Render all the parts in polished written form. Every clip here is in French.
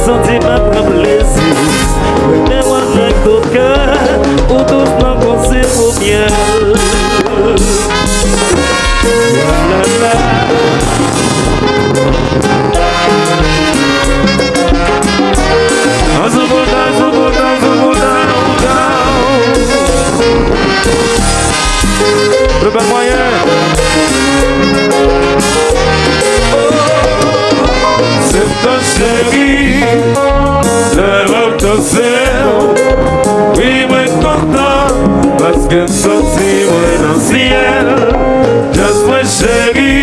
Senti ma que sorti dans le ciel, juste moi chéri,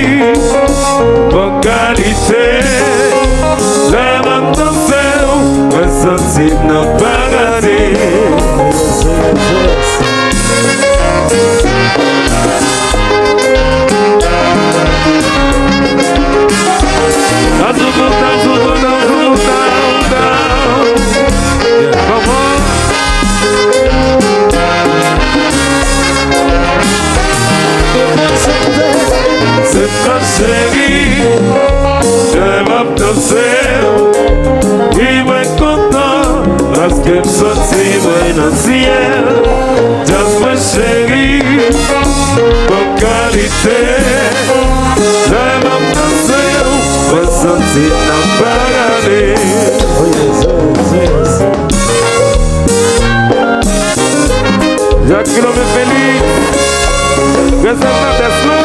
pour qualité, la main de fer, moi sorti dans le paradis. C'est ta chérie, je m'abdosser, il va être content, parce qu'elle sortit dans le ciel, just ma chérie, pour qualité, je m'abdosser, va sortir dans le paradis. Jacques Kilomètre Félix, présente la Tesla.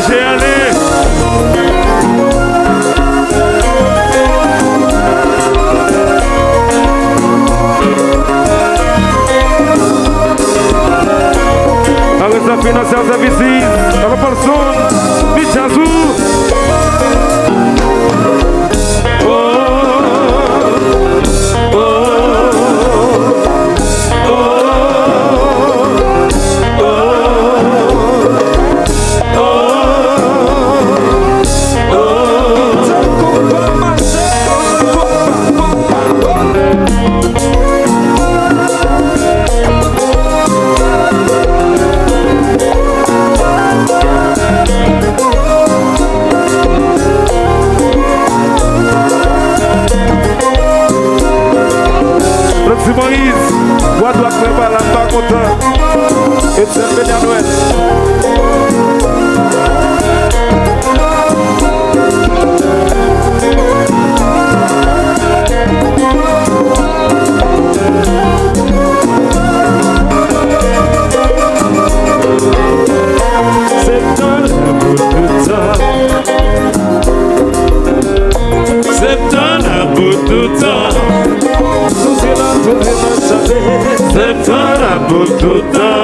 obligé d'aller. Avec sa financière services, dans le person, Bichazou. Moïse, moi dois faire par la pas content. Et c'est le Père Noël. C'est dans la bout de temps. C'est dans la bout de temps. C'est dans la bout de temps.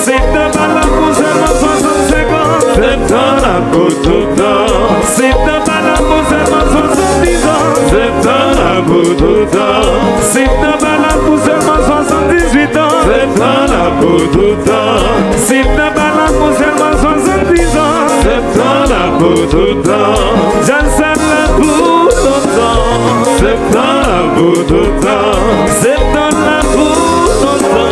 C'est dans la bout de 65 ans. C'est dans la bout de temps. C'est dans la bout de 70 ans. C'est dans la bout de temps. C'est dans la bout de 78 ans. C'est dans la bout de temps. C'est dans la bout de 70 ans. C'est dans la bout de temps. J'enseigne la bout de temps. C'est dans la bout de temps. C'est dans la bout de temps.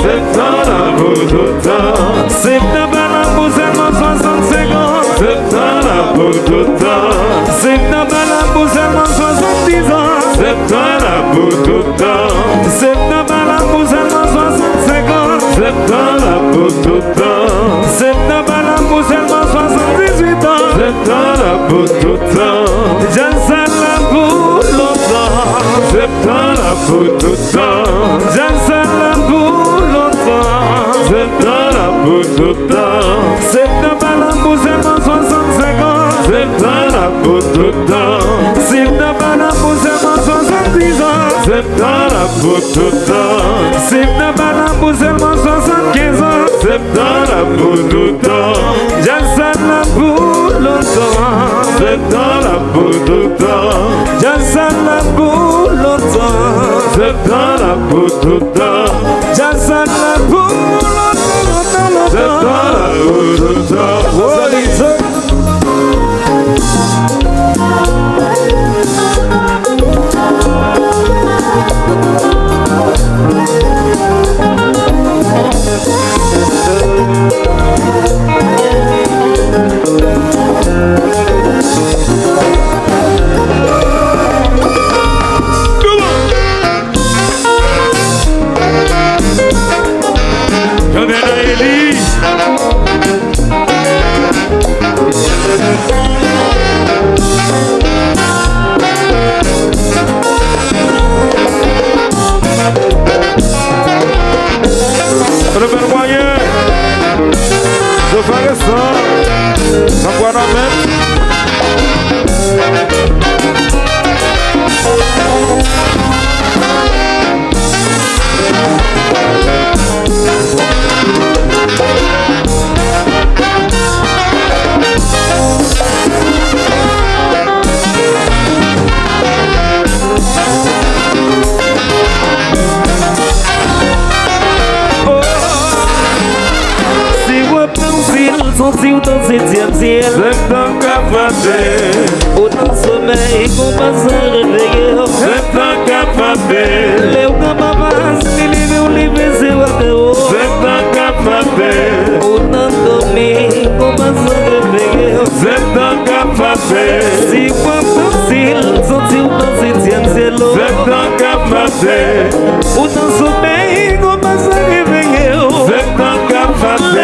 C'est dans la bout de temps. C'est dans la bout de 65 ans. C'est dans la bout de temps. C'est dans la bout de 70 ans. C'est dans la bout de temps. C'est dans la bout de 65 ans. C'est dans la bout de temps. C'est dans la bout de 78 ans. C'est dans la bout de temps. J'enseigne la bout de temps. C'est dans la bout de temps. J'enseigne la bout de temps. C'est dans la bout de temps. C'est dans la bout de 65 ans. C'est dans la bout de temps. C'est dans la bout de 70 ans. C'est dans la bout de temps. C'est dans la bout de 75 ans. C'est dans la bout de temps. J'enseigne la bout de temps. C'est dans la bout de temps. J'enseigne la bout de temps. C'est dans la bout de temps. J'enseigne la bout de temps. C'est dans la bout de temps. Sentiu dans ces ciel. C'est un café. Autant sommeil qu'on passe à réveiller. C'est un café. Les gamabas, les livres, c'est water. C'est un café. Autant dormir qu'on passe à réveiller. C'est un café. Si quoi facile, sentiu dans ces ciel. C'est un café. Autant sommeil qu'on passe à réveiller. C'est un café.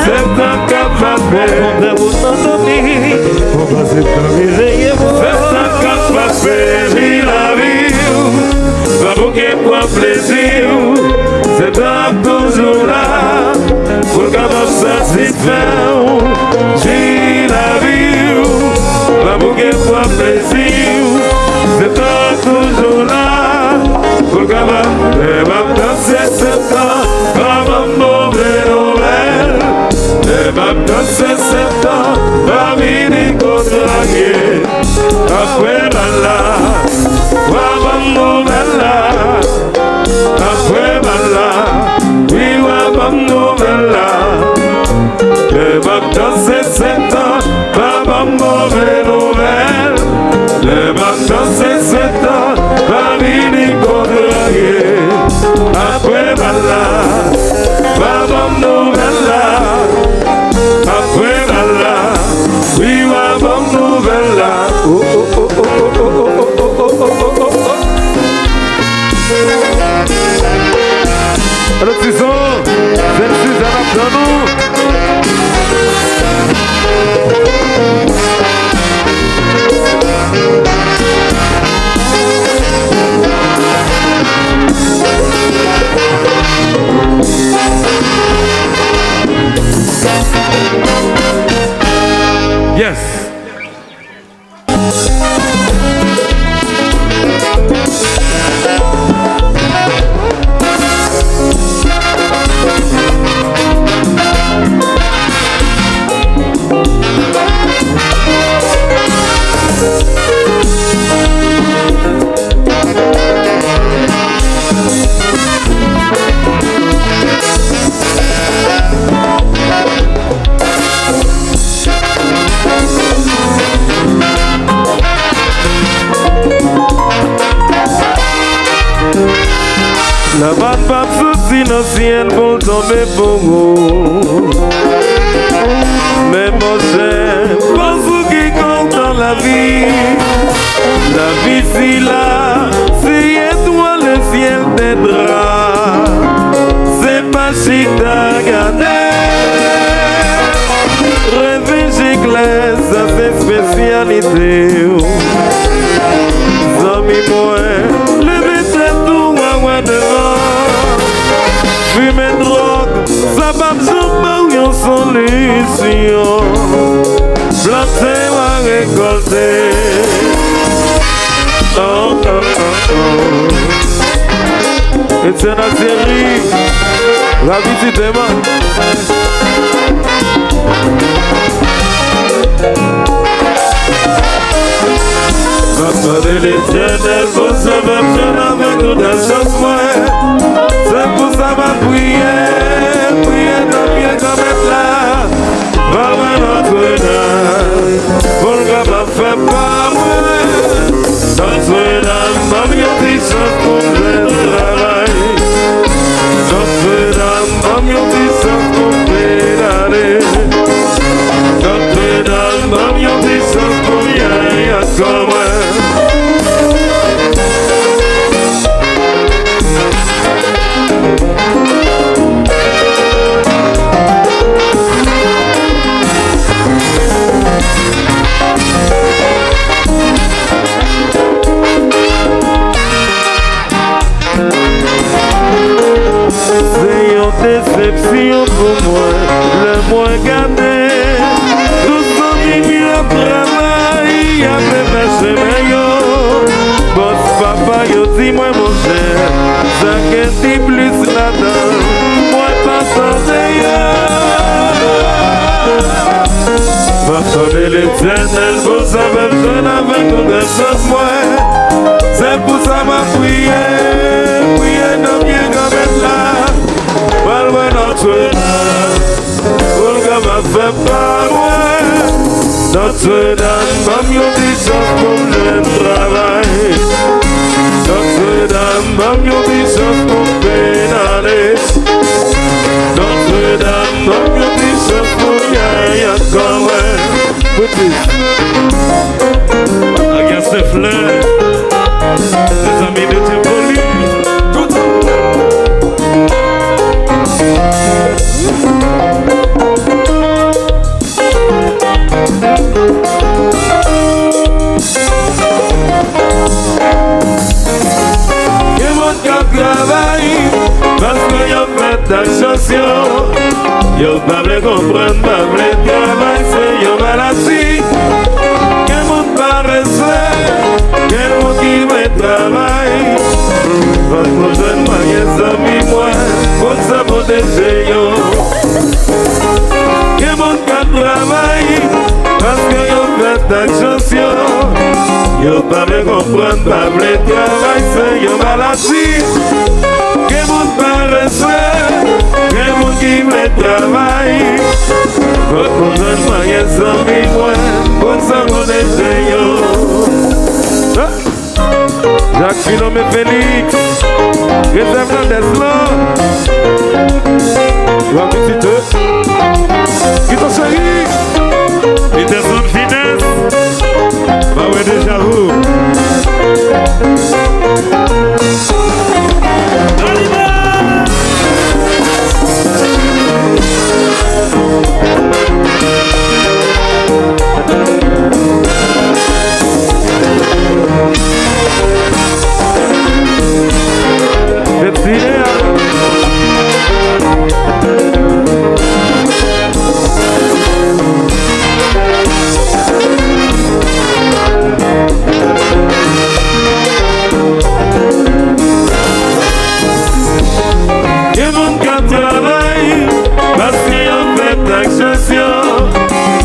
C'est un café. C'est un café. Il arrive. Va bouquer pour plaisir. C'est un toujours là. Pour satisfait, j'ai la vie, l'amour qui fait plaisir, c'est toi toujours là, pour le gamin, et ma danser c'est toi, comme un mauvais Noël, et ma danser c'est toi, parmi les côtes draguées, après là, comme un mauvais là, après là, oui, comme un mauvais là. Le matin c'est 7 ans, pas mauvais Noël. Le matin c'est 7 ans, pas mini contrarié. Après malade, pas nouvelle là. Après malade, oui, pas nouvelle là. Oh oh oh oh oh oh oh oh oh oh oh oh. Alors tu sens, c'est Suzanne Abdanou. Yes. La batte pas souci dans le ciel pour tomber pour vous. Mais mon cher, pour ceux qui comptent dans la vie si là, si étoile le ciel t'aidera. C'est pas si t'as gardé. Rêver j'éclaire, ça c'est spécialité. Zami moi, lever tête tout à devant. Fumer drogue, ça va me jouer en solution. Planter ou récolter. Oh, oh, oh, oh. Et c'est la série. La visite est bonne. Papa de l'éternel, vous savez, je n'avais que des choses moins. C'est pour ça que je prier dans bien comme être là. Parle Notre-Dame, pour le gars m'a fait pas moi. Notre-Dame, m'a mis des choses pour le travail. Notre-Dame, m'a mis des choses pour pédaler. Notre-Dame, m'a mis des choses pour y aller comme moi. Déception pour moi, le moins gardé. Tout son mimi le travail, y'a fait marcher meilleur. Boss papa, yo dis-moi mon cher, ça qu'est plus là-dedans, moi pas sans d'ailleurs. Papa de l'éternel, vous savez, je n'avais que des choses moins. C'est pour ça m'a prié non bien comme être là. Parle Notre-Dame, pour le gars m'a fait pas loin. Notre-Dame, m'a mis des choses pour le travail. Notre-Dame, m'a mis des choses pour pédaler. Notre-Dame, m'a mis des choses pour y aller comme elle. Regarde ces fleurs, les amis de Tivoli. Parce que y'a fait ta chanson, Yo pas voulu comprendre, pas voulu travailler, c'est une maladie. Quel monde paresseux, quel monde qui veut travailler. Votre prochaine moyen, ça mis moi, pour ça protéger yo. Quel monde qui travaille, parce que yo fait attention. Yo pas voulu comprendre, pas voulu travailler, c'est une maladie. Quel monde paresseux, quel monde qui veut travailler. Votre prochaine moyen, ça mis moi, pour ça protéger yo. Jacques Philomé Félix, réserve d'Eslan. Tu vas petit peu. Qui t'en chéri? Il était son finesse. Bah ouais déjà où?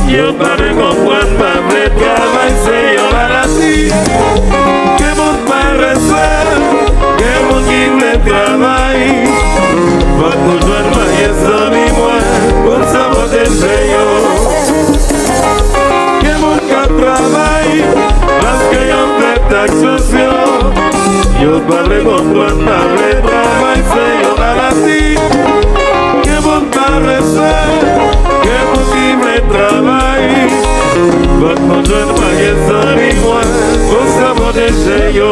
Yo pas de comprendre, pas vrai travail, c'est une maladie. Quel monde paresseux, quel monde qui veut travailler. Votre conjoint moyen sans moi, pour ça protéger yo. Quel monde qui travaille, parce que yo fait attention. Yo pas de comprendre, pas vrai travail, c'est une maladie. Quel monde paresseux, quel monde qui veut travailler. Votre conjoint moyen sans moi, pour ça protéger yo.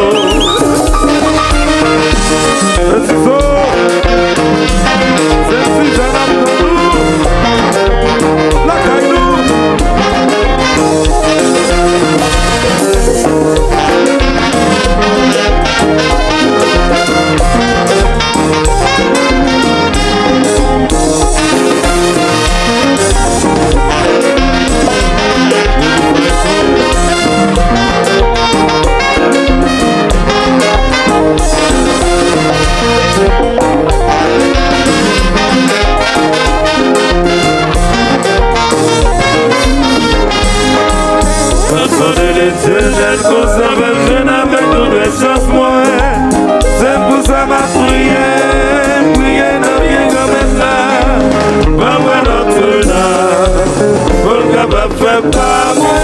C'est ça. C'est Suzanne Abdou. La Kailou. L'éternel conserve jeune avec toute chance moi. C'est pour ça ma prière, prière n'a rien comme ça. Pas moi notre âme, pour le capable faire pas moi.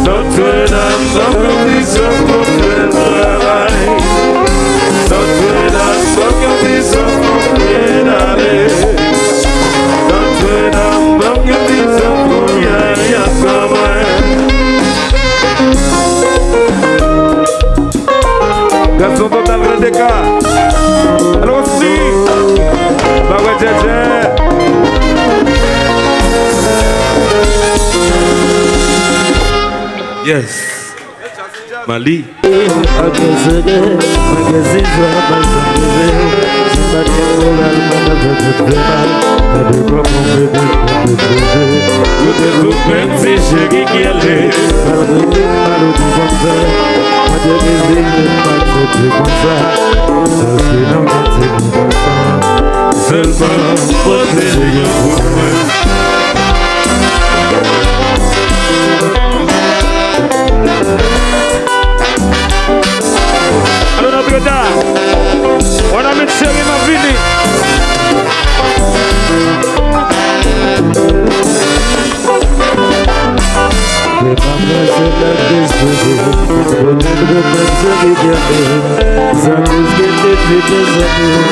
Notre âme, sans condition pour le travail. Notre âme, sans condition pour rien aller. Notre âme, sans condition pour rien comme moi. Garçon total RDK. Alors aussi, bah ouais Djedje. Yes. Mali. Seulement protéger alors notre gars, on a mis chéri ma vie. Les mamans se la disposent, on est de se regarder, ça nous guette depuis des années.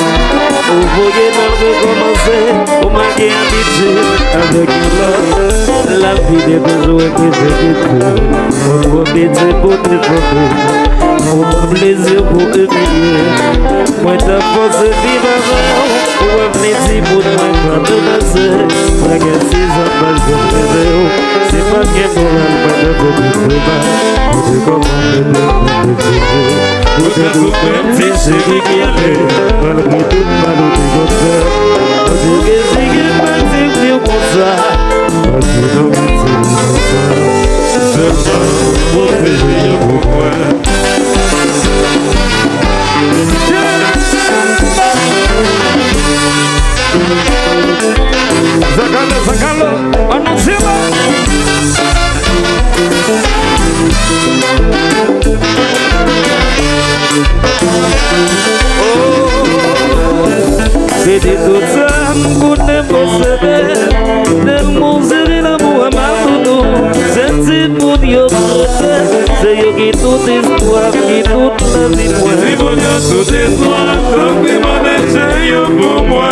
Vous voyez mal recommencer, vous m'avez habitué avec une la vie des besoins que j'ai vécu. Mon profiter pour te tromper, mon plaisir pour humilier. Moi ta force de vivre avant, pour revenir dire pour moi quand te passer. Moi qui suis en face de mes c'est pas que pour moi de vous préparer. Pour te comprendre, pour te dire. Pour te couper, c'est celui qui allait, malgré tout mal au dégoût. Zakalo, annoncez-moi. C'est des toutes âmes qu'on ne possède. Le monde c'est l'amour à ma doudou. C'est pour Dieu, c'est yo qui tout espoir, qui toute la vie moi. C'est pour Dieu tout espoir, donc il m'a laissé yo pour moi.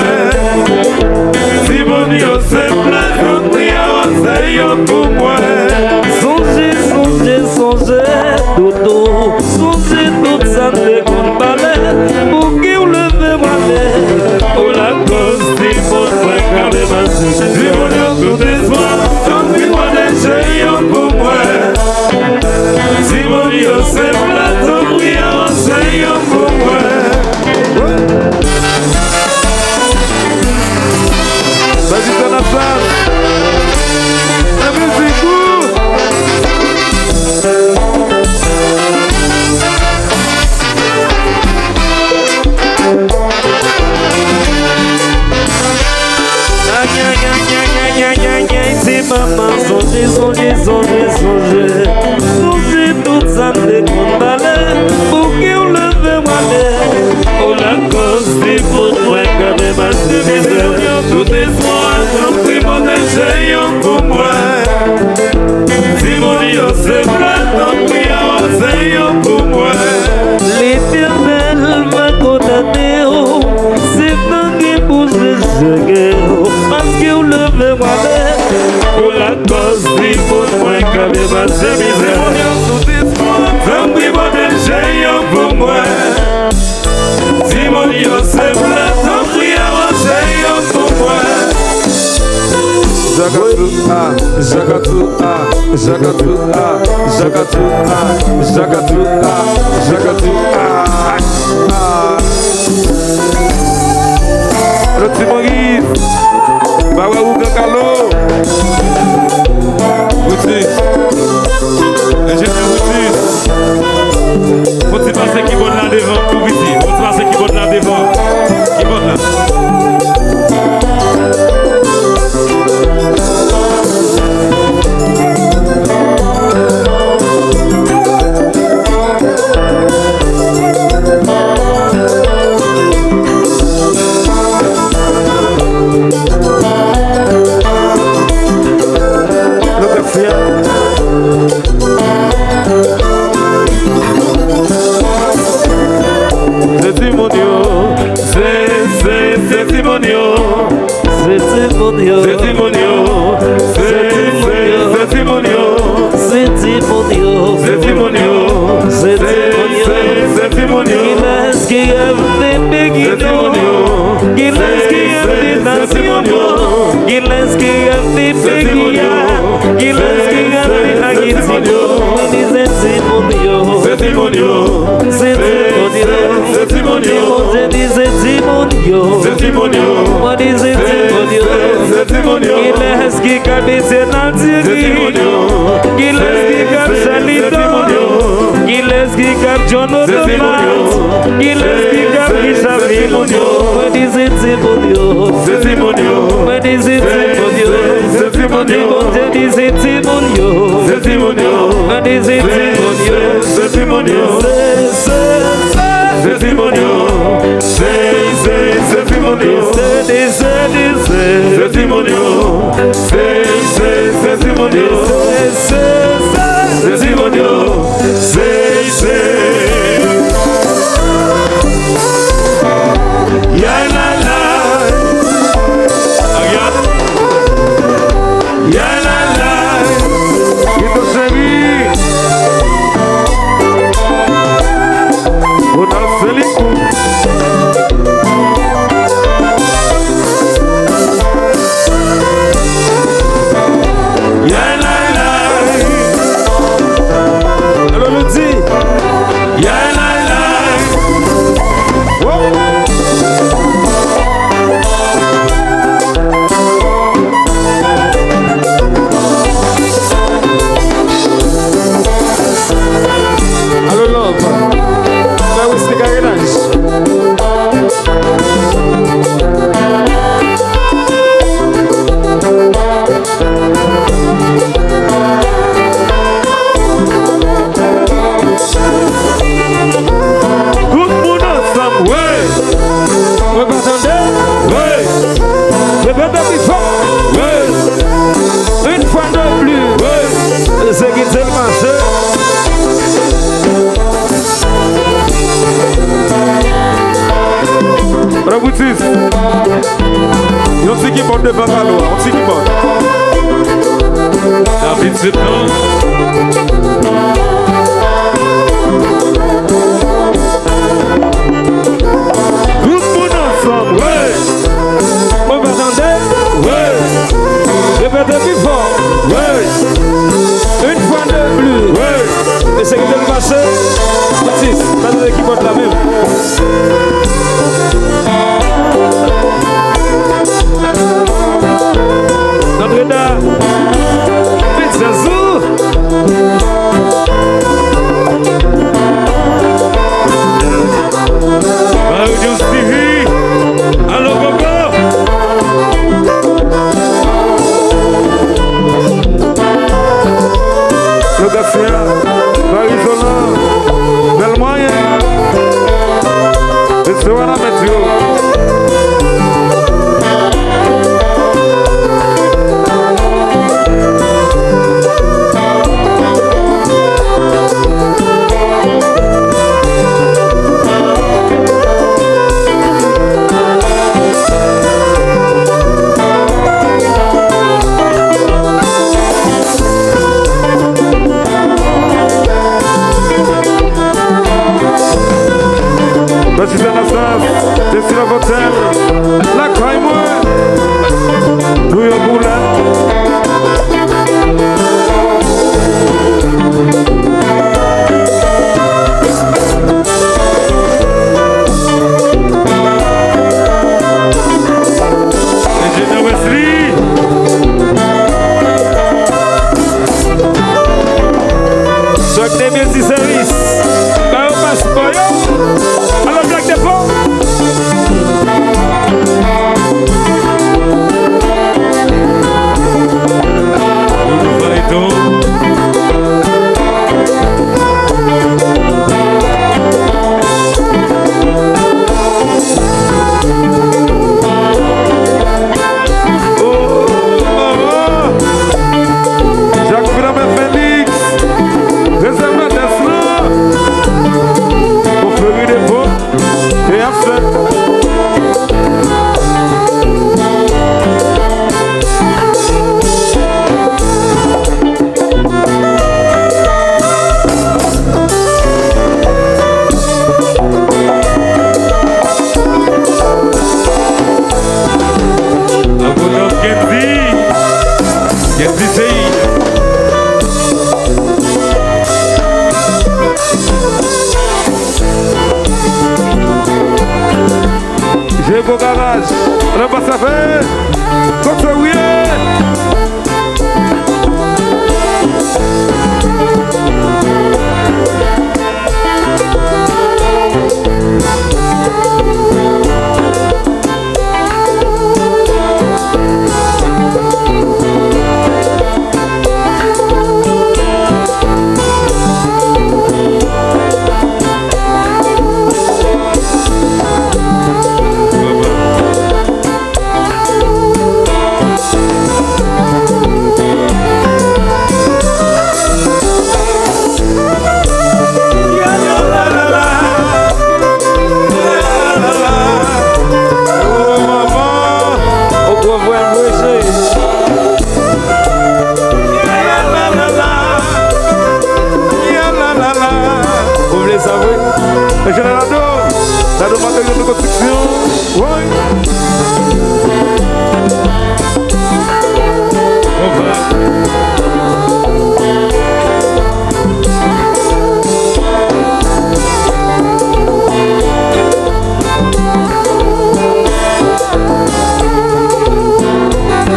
C'est pour Dieu c'est plein, donc il a laissé yo pour moi. Songez, songez, songez, doudou. Songez toute ça de qu'on balait, pour qui on le fait malais. Pour la cause du monde, car les masses. C'est pour Dieu tout espoir, donc il m'a laissé yo pour moi. C'est pour Dieu c'est plein, donc il a laissé yo pour moi. Vas-y, t'en as ça. La musique, c'est maman, songez, songez, songez, songez. Songez toute ça de qu'on balait, pour qui on le fait malais. Pour la cause du monde, car les masses. C'est pour Dieu tout espoir, donc il m'a laissé yo pour moi. C'est pour Dieu c'est plein, donc il a laissé yo pour moi. L'Éternel va condamner, c'est un qui pousse le parce qu'on le fait malais. Pour la cause du monde, car les masses. C'est pour Dieu tout espoir, donc il m'a laissé yo pour moi. C'est pour Dieu c'est plein, donc il a laissé yo pour moi. Jagatu, Jagatu, Jagatu, Jagatu, Jagatu, Jagatu, le petit Maurice, Bawa ou Gakalo, Outi, ingénieur Outi. Outi passe qui bonne là devant, tout vite. Outi passe qui bonne là devant, qui bonne là. c'est Timonio, C'est Timonio, c'est Timonio, c'est Timonio, c'est Timonio, c'est Timonio, c'est Timonio, c'est c'est Timonio, il est qui aime les béguinos, il est qui aime les nations, il est qui aime les béguias, il est qui aime les aguitinos, c'est Timonio, c'est Timonio, c'est Timonio, c'est Timonio, je dis c'est Timonio, c'est Timonio, moi dis c'est Timonio, c'est Timonio, il est qui cabe c'est l'Algérie, il est qui cabe Chalidor, il est qui cabe John Odomas, il est qui cabe Richard Timonio, moi dis c'est Timonio, c'est Timonio, moi dis c'est Timonio, c'est Timonio, je dis c'est Timonio, c'est Timonio, moi dis c'est Timonio, c'est Timonio, c'est Timonio, c'est Timonio, c'est Timonio, c'est Timonio, c'est Timonio, ya la la, regarde, ya la la, il te série, on a fait les coups. ya la la. plus fort. Une fois de plus. C'est qui c'est le marché. Raboutis. Yon si qui porte devant la loi. On si qui porte. David Septon. Tout le monde ensemble. Ouais. Vous m'entendez? Ouais. Répétez plus fort. Ouais. Une fois de plus. Ouais. Et c'est qui c'est le marché. Baptiste, pas de qui porte la même. Notre-Dame, Pizzazou. Radio Stevie. Allô, Gogo. Le Gassia. Arizona. Del Moyen. Et c'est voilà, Mathieu. Baptiste Anastas, Destina Votel, la Caille-moi, tout y'a boulé. Ingénieur Wesley. Choc des multiservices. Bah, au passeport. Alors, Black Depot. Nous validons. Jacques Philomène Félix. Réserve Tesla. Pour faire des pots. Et après. J'ai beau garage, on va ça faire, comme ça oui. Le général la demande de construction. Oui.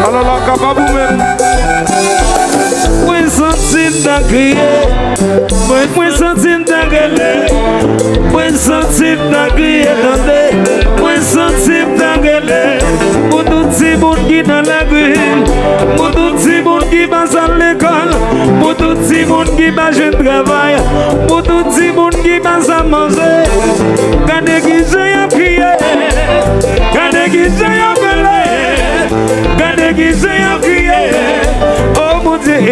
Alors là, capable même. Moi senti d'agrier, moi senti d'agrier, moi senti d'agrier, moi senti d'agrier. Pour tout ces monde qui dans la rue, pour tout ces monde qui passe à l'école, pour tout ces monde qui passe au travail, pour tout ces monde qui passe à manger. Quand qui j'ai prié, quand qui j'ai appelé.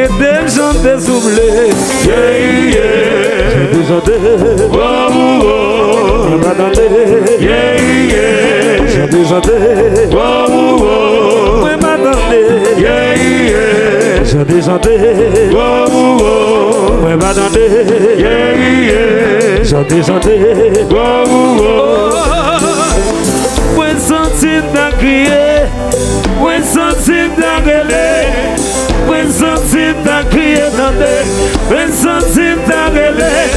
et des gens désoublés. Yeah, yeah. Des gens désoublés. Oh, oh, oh. Yeah, yeah. Des gens désoublés. Oh, oh, oh. Oui, m'attendez. Yeah, yeah. Des gens désoublés. Oh, oh, oh. Oui, m'attendez. Yeah, yeah. Des gens désoublés. Oh, oh, oh. Oui, sentir d'un crier. Oui, sentir d'un gueuler. Oui, sentir d'un crier. Oui, sentir d'un gueuler.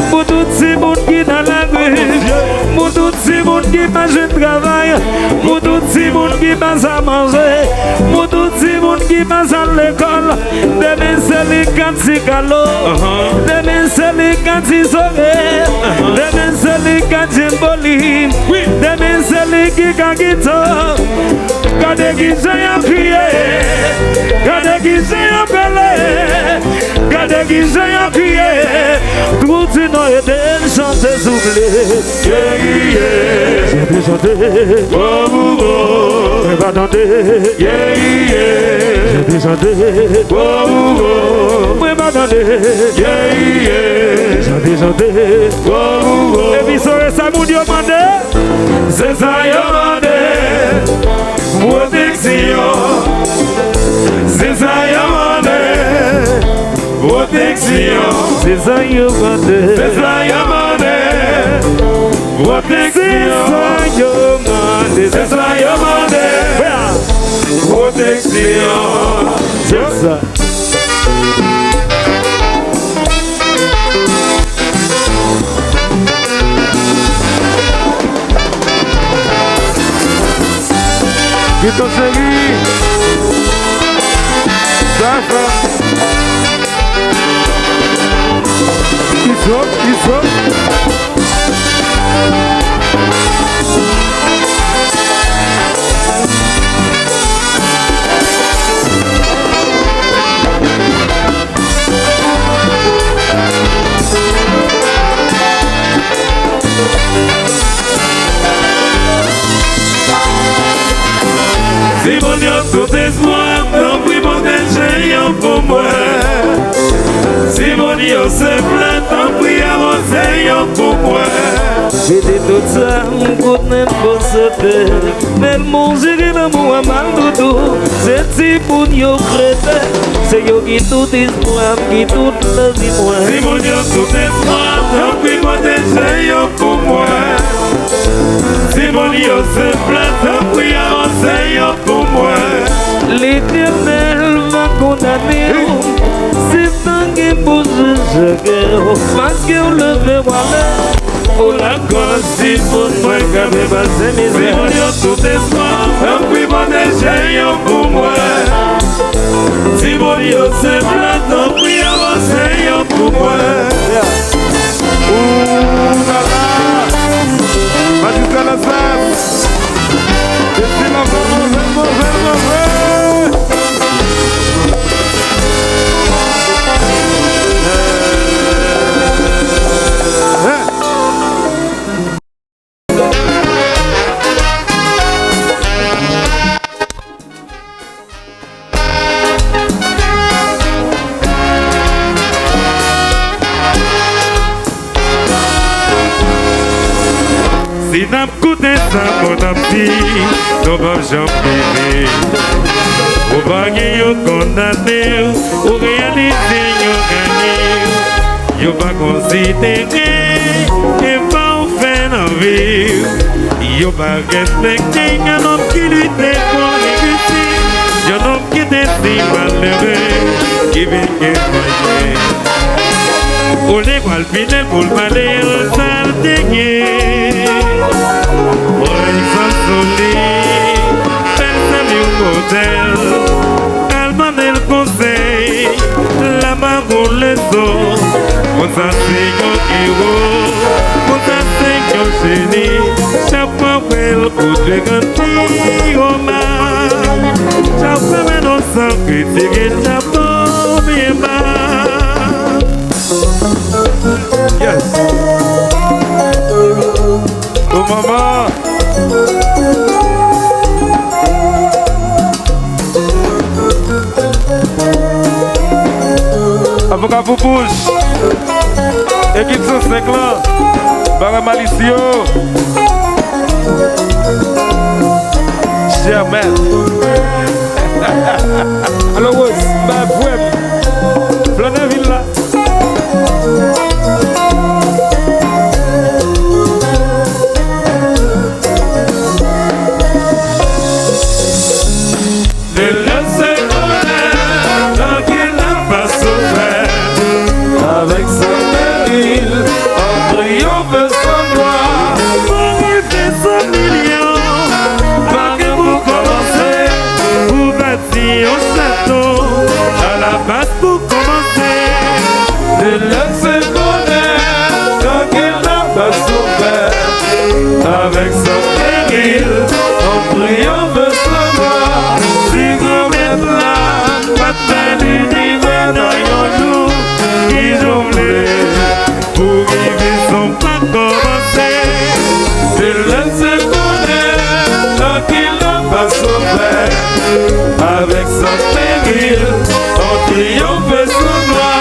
Pour tout ce monde qui dans la rue. Pour tout ce monde qui mange un travail. Pour tout ce monde qui passe à manger. Pour tout ce monde qui passe à l'école. Demain c'est les canticalo. Demain c'est les cantisorés. Demain c'est les cantimboli. Demain c'est les kikakito. Gade qui j'ai crié. Gade qui j'ai appelé. Gade qui j'ai crié. Tout le monde est des gens désoublés. Yeah, yeah. Des gens désoublés. Oh, oh, oh. Mais pas tenter. Yeah, yeah. Des gens désoublés. Oh, oh, oh. Mais pas tenter. Yeah, yeah. Des gens désoublés. Oh, oh, oh. Et puis ça moun yo mande. C'est ça yo mande. Protection. C'est ça yo mande. Protection. C'est ça yo mande. C'est ça yo mande. Protection. C'est ça yo mande. C'est ça yo mande. Protection. C'est ça. Qui t'en série? Ça fait. Ils sont. Si mon Dieu tout espoir, non plus mon déchet pour moi. Si mon Dieu se plaint, tant pis avancez pour moi. C'était tout ça, m'gout n'est pas sauté. Mais le monde j'ai l'amour à mal doudou. C'est si pour yo crété. C'est yo qui tout espoir, qui tout le vie moi. Si mon Dieu tout espoir, tant pis mon déchet pour moi. Si mon Dieu se plaint, tant pis avancez pour moi. L'Éternel va condamner. C'est un qui bouge chacun. Parce qu'on le fait voir. Oh la cause, si pour moi, quand même, c'est mes Si mon Dieu tout espoir, tant pis mon déchet pour moi. Si mon Dieu se plaint, tant pis avancez pour moi. Jusqu'à la salle. C'est la Si n'a coûté ça, mon ami, nous vamos jamais. Au bagage condamné, au réalité, nous gagné. Yo pas considéré, et pas fait la vie. Yo pas respecté un homme qui lutte pour réussir. Un homme qui était si malheureux, qui vient gagner. Au l'école finale pour le malheur, ça le dégué. Pensami un hotel, calmane el conseil, la mago le so, on s'enseigne héros, on s'enseigne génie, chaque fois qu'elle coûte ganti au mal, chaque fois que nous sommes critiqués, chaque fois bien mal. Yes. Oh maman. à vous bouche. Équipe 105 là. Barra Malicio. Cher maître. Alors, bah, vous, Flanaville là. Pour commencer, de laisser connaître tant qu'il n'a pas souffert. Avec son péril, en priant de savoir si comme là, pas de l'univers dans jour qui j'oublie pour vivre son pas commencer. De laisser connaître tant qu'il n'a pas souffert. Avec son péril, triomphe sous moi.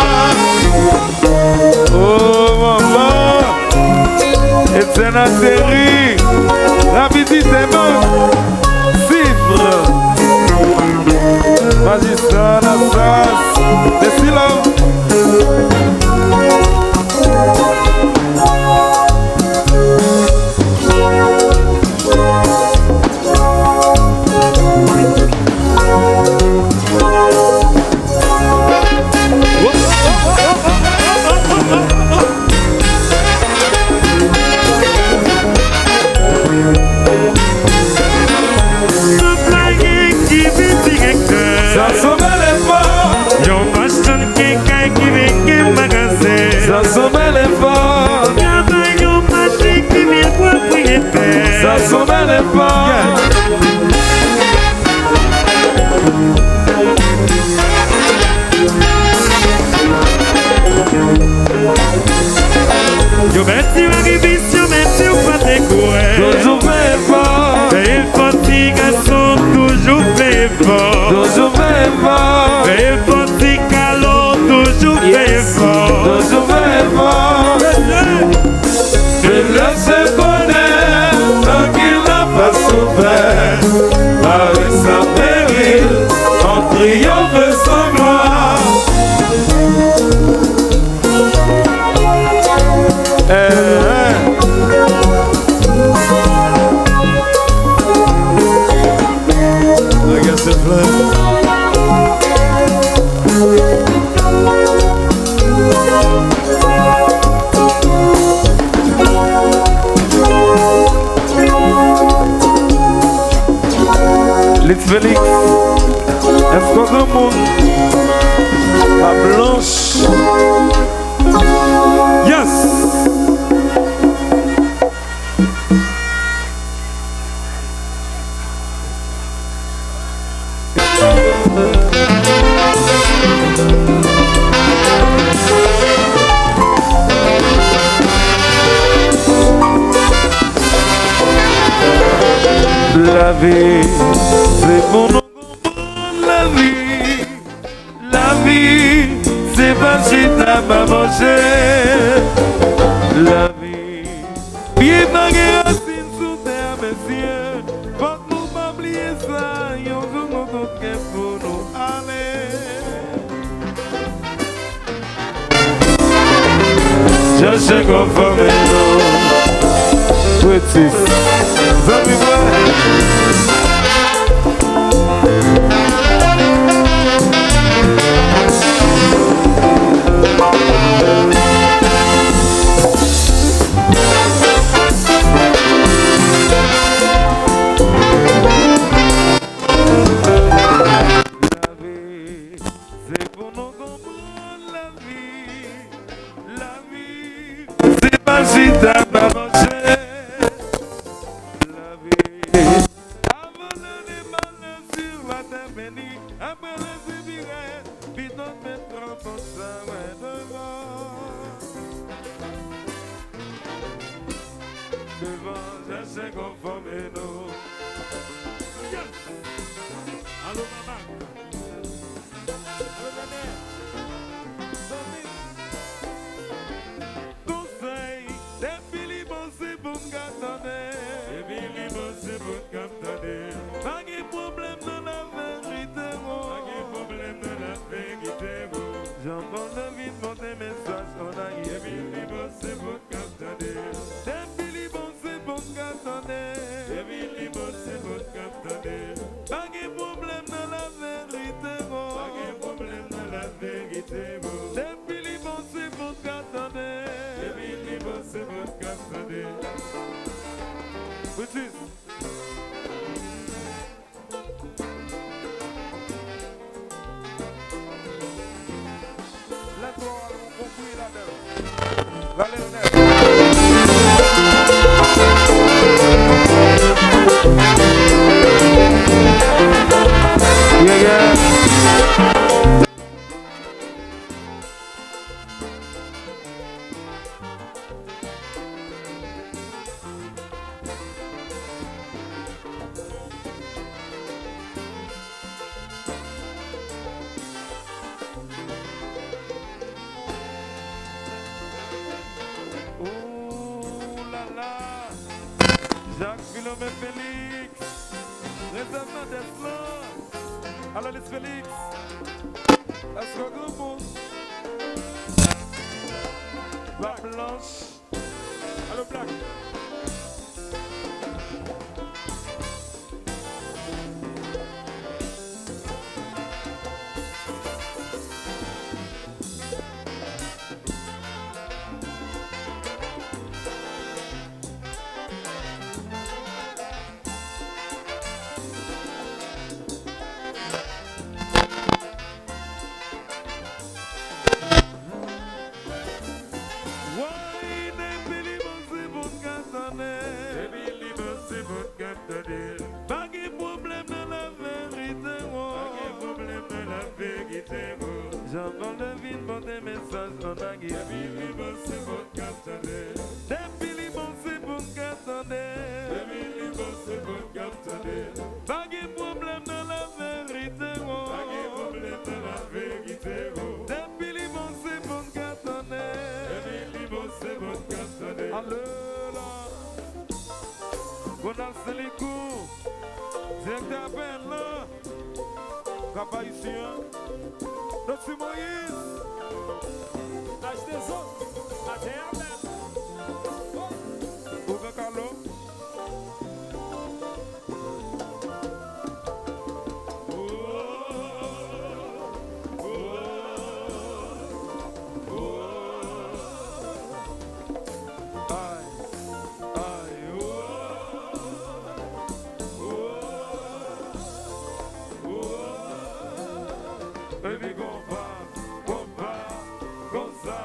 Oh maman, et c'est la série. La visite est bonne. Cifre. Magistrat, la face. Des silences. Ça s'en mêle pas. Yo metti una rivista, metti un fate cuore. Toujours fait fort. Et il fatigue garçon, toujours fait fort. Toujours fait fort. Et il fatigue alors, toujours fait fort. Toujours fait fort. Je laisse connaître tant qu'il n'a pas souffert. Avec sa péril, en triomphe sans gloire. Regarde ce fleuve. Litz Félix, est-ce qu'on remonte la blanche? Yes! La vie, c'est mon nom, la vie, c'est pas si t'as pas mangé. La vie, pied marqué racine sous terre, messieurs, faut nous pas oublier ça, yon jour nous d'autres pour nous aller. Je sais qu'on fait nous, petit, zami Allô maman. Allô Daniel. Jacques Philomène Félix, réservement d'Eslan, alors les Félix, est-ce que grand monde? La Blanche, allô Black. J'envoie le vide pour des messages non aguerris. C'est votre capitaine. Depuis les bons, c'est votre capitaine. Depuis les bons, c'est votre capitaine. Pas de problème dans la vérité. Pas de problème dans la vérité. Depuis les bons, c'est votre capitaine. Depuis les bons, c'est votre capitaine. Allez là. Gonal Sélicou. Directeur Ben là. Capa ici, hein. Notre Moïse. Lâche des autres. Até a meta. Ouga Carlo. Baby, gomba, goza,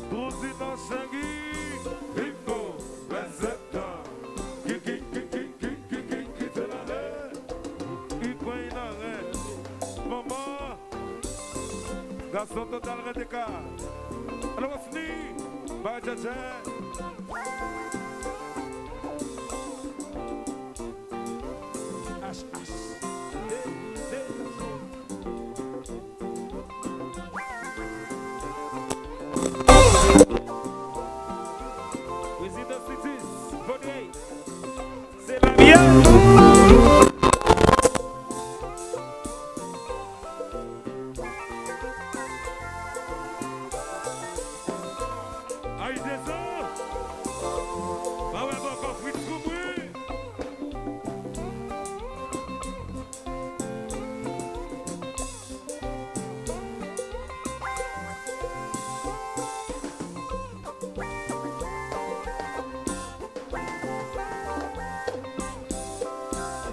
tuzi no sangue, ritmo, receta, que te la lê, e põe na ré, mamã, garçom total radical, alô, Osni, vai, Jajé.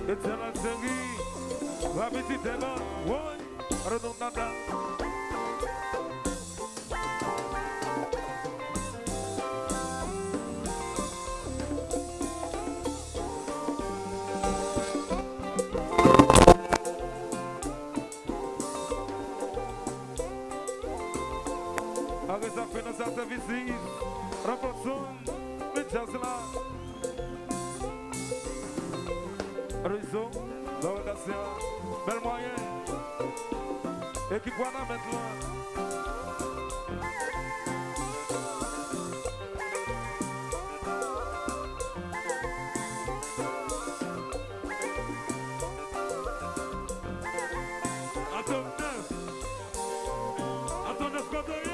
Eternal Sengi, Rabiti Tela, Woy, Redondada. Agora foi nos serviços, Raposon, Mijazla. Réseau, l'organisation, bel moyen, équipe Wana maintenant. Attends, Cotoyer.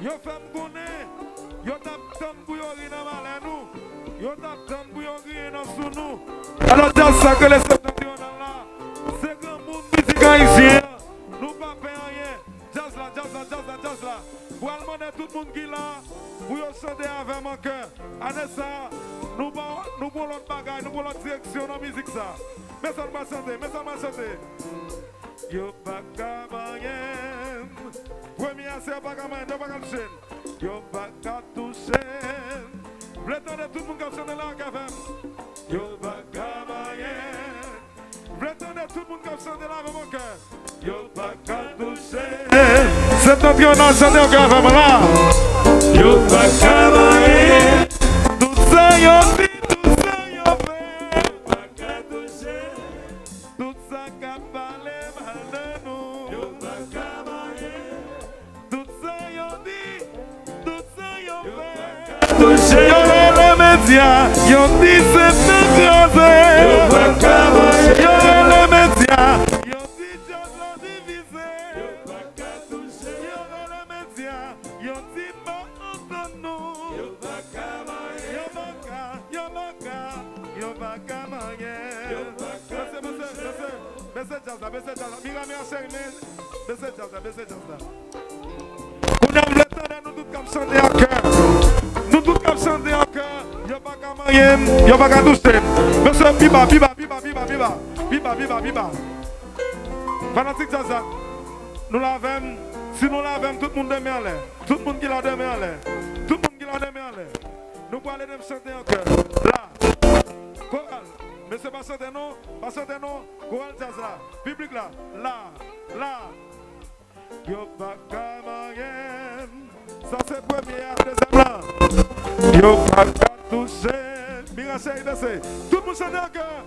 Yo femme connaît, yo tap tam pour yo rien mal nous. Yo tap tam pour yo rien dans sous nous. Alors dans ça que les septentrionaux là, c'est grand monde musique haïtien. Nous pas faire rien. Jazz là. Pour demander tout le monde qui là, pour yo chanter avec mon cœur. Année ça, nous pour l'autre bagaille, nous pour l'autre direction dans la musique ça. Mais ça va chanter. Yo pas qu'à rien. Premier c'est pas qu'à rien, pas qu'à chaîne. Yo pas qu'à toucher. Vous attendez tout le monde qui chante là, Gavem. Yo pas qu'à marier. Vous attendez tout le monde qui chante là, avec mon cœur. Yo pas qu'à toucher. C'est notre qui on a chanté au Gavem là. Yo pas qu'à marier. Tout ça, yo dit, tout ça, yo fait. Yo pas qu'à toucher. Tout ça, qu'a parlé mal de nous. Yo pas qu'à marier. Tout ça, yo dit, tout ça, yo fait. Yo les médias, yo dit c'est écrasé. Yo pas qu'à marier. Yo les médias, yo dit Dieu l'a divisé. Yo pas qu'à toucher. Yo les médias, yo dit pas entendre nous. Yo pas qu'à marier. Yo pas qu'à marier. Baissez jazz là. Mira, chérie, baissez jazz là. On a le temps de nous tous comme chanter en cœur. Nous tous comme chanter en cœur. Yo pas qu'à marier, yo pas qu'à toucher. Monsieur, biba. Fanatique jazz là. Nous l'avons, si nous l'avons, tout le monde demeure là. Tout le monde qui l'a demeure là. Tout le monde qui l'a demeure là. Nous pouvons aller chanter en cœur. Là. Choral. Mais c'est pas chanter non, choral jazz là. Public là. Là. Yo pas qu'à marier. Ça c'est première, deuxième là. Yo pas qu'à toucher. Mira chérie, baissez. Tout le monde chante en cœur.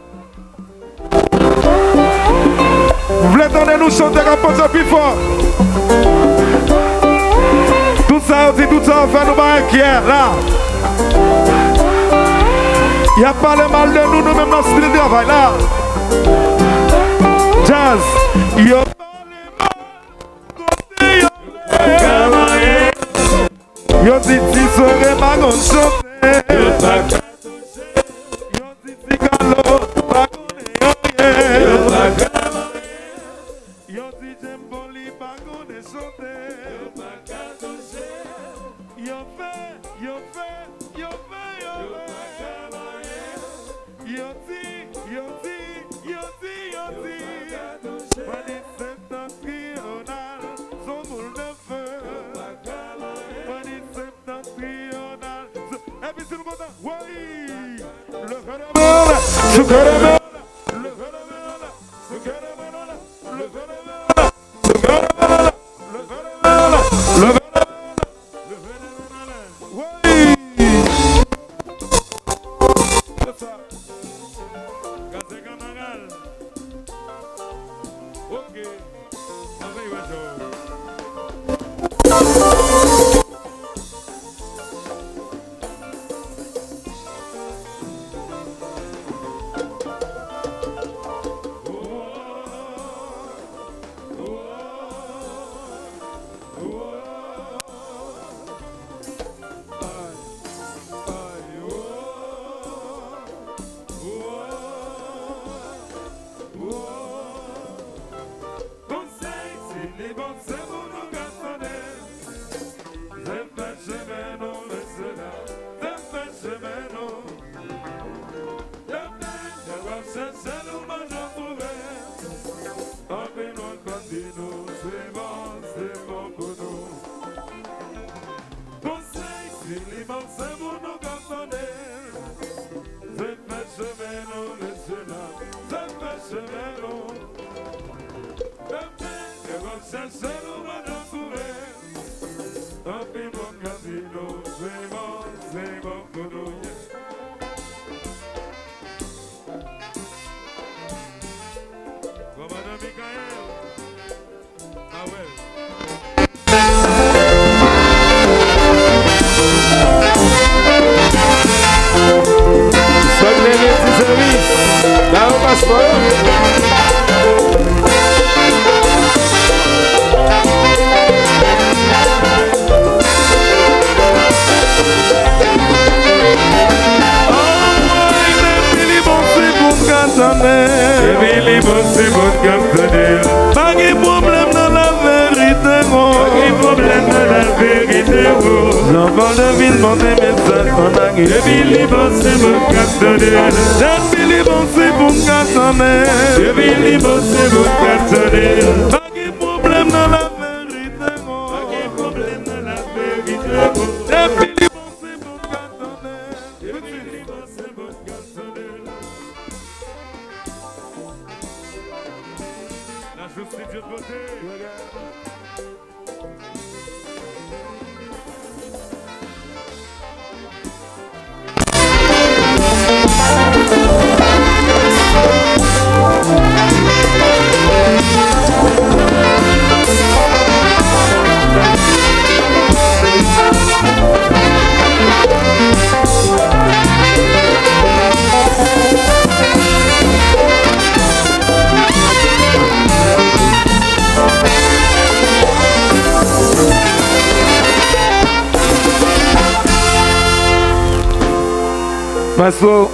Vous voulez entendre nous chanter comme ça plus fort. Tout ça, on fait nous pas inquiets là. Il n'y a pas le mal de nous, nous-mêmes dans ce style de travail là. Jazz. Yo pas le mal, côté yo dit si serait pas qu'on chante. Yo pas qu'à toucher. Yo dit si galo, pas qu'on est. Yo pas qu'à marier. Yo dit j'aime poli, pas qu'on est chanté. Yo pas qu'à toucher. Yo fait. Yo pas qu'à marier. Yo dit. When it's septentrional, son moule de feu. When it's septentrional. Et puis si nous comptons, oui. Le phénomène, ce phénomène. Le phénomène, ce phénomène. Le phénomène, ce phénomène. Le phénomène, le phénomène. Oui. C'est ça. Gazé Gamagal. Ok. Avec Wajo. J'envole de ville, mon message, mon agui. Je vis libre, c'est mon catonnet. Je vis libre, c'est mon catonnet. Je vis libre, c'est mon catonnet. Pas de problème dans la vérité, pas de problème dans la vérité. de beauté.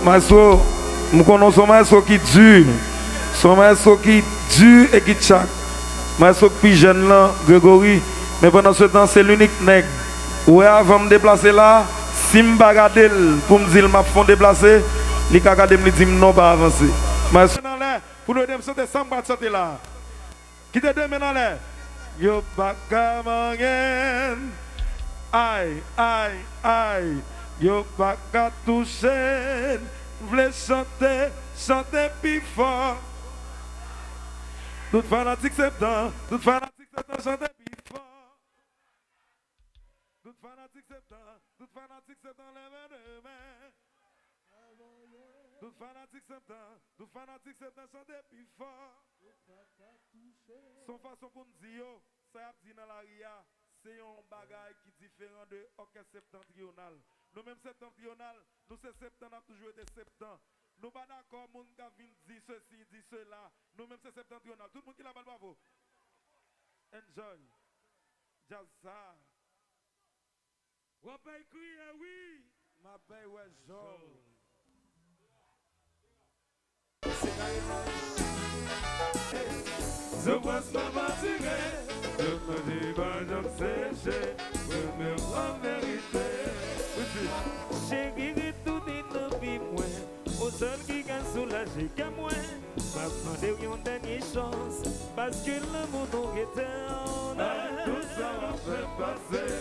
Maso, nous connaissons un maso qui dure. Son maso qui dure et qui tchac. Maso qui jeune là, Grégory. Mais pendant ce temps, c'est l'unique nègre. Ouais, avant de me déplacer là, si je ne regarde pour me dire que je vais me déplacer, il va regarder me dire non, pas avancer. Maso, pour nous dire que c'est ça que je là. Qui te donne maintenant là? Yo, pas mangen. Aïe, aïe, aïe. Yo pas qu'à toucher, v'lez chanter, chanter plus fort. Tout fanatique c'est temps, tout fanatique c'est temps, chanter plus fort. Tout fanatique c'est temps, tout fanatique c'est temps, lève les mains. Tout fanatique c'est temps, tout fanatique c'est temps, chanter plus fort. Son façon qu'on dit yo, ça a dit dans la ria, c'est un bagage qui est différent de orchestre septentrional. Nous même septentrional, nous c'est septembre, a toujours été septembre. Nous pas d'accord, mon gars vient dire ceci, dit cela. Nous même c'est septentrional. Tout le monde qui la balle bravo. Enjoy. Jazz ça. Wapay crier oui. Ma paye ouais jaune. Je pense pas m'attirer. Je me dis pas je me sécher. Je me rends vérité. Chérie, tout est dans vie, moi. Au seul qui gagne soulagé qu'à moi. M'a demandé une dernière chance. Parce que l'amour nous éternel. Tout ça va faire passer.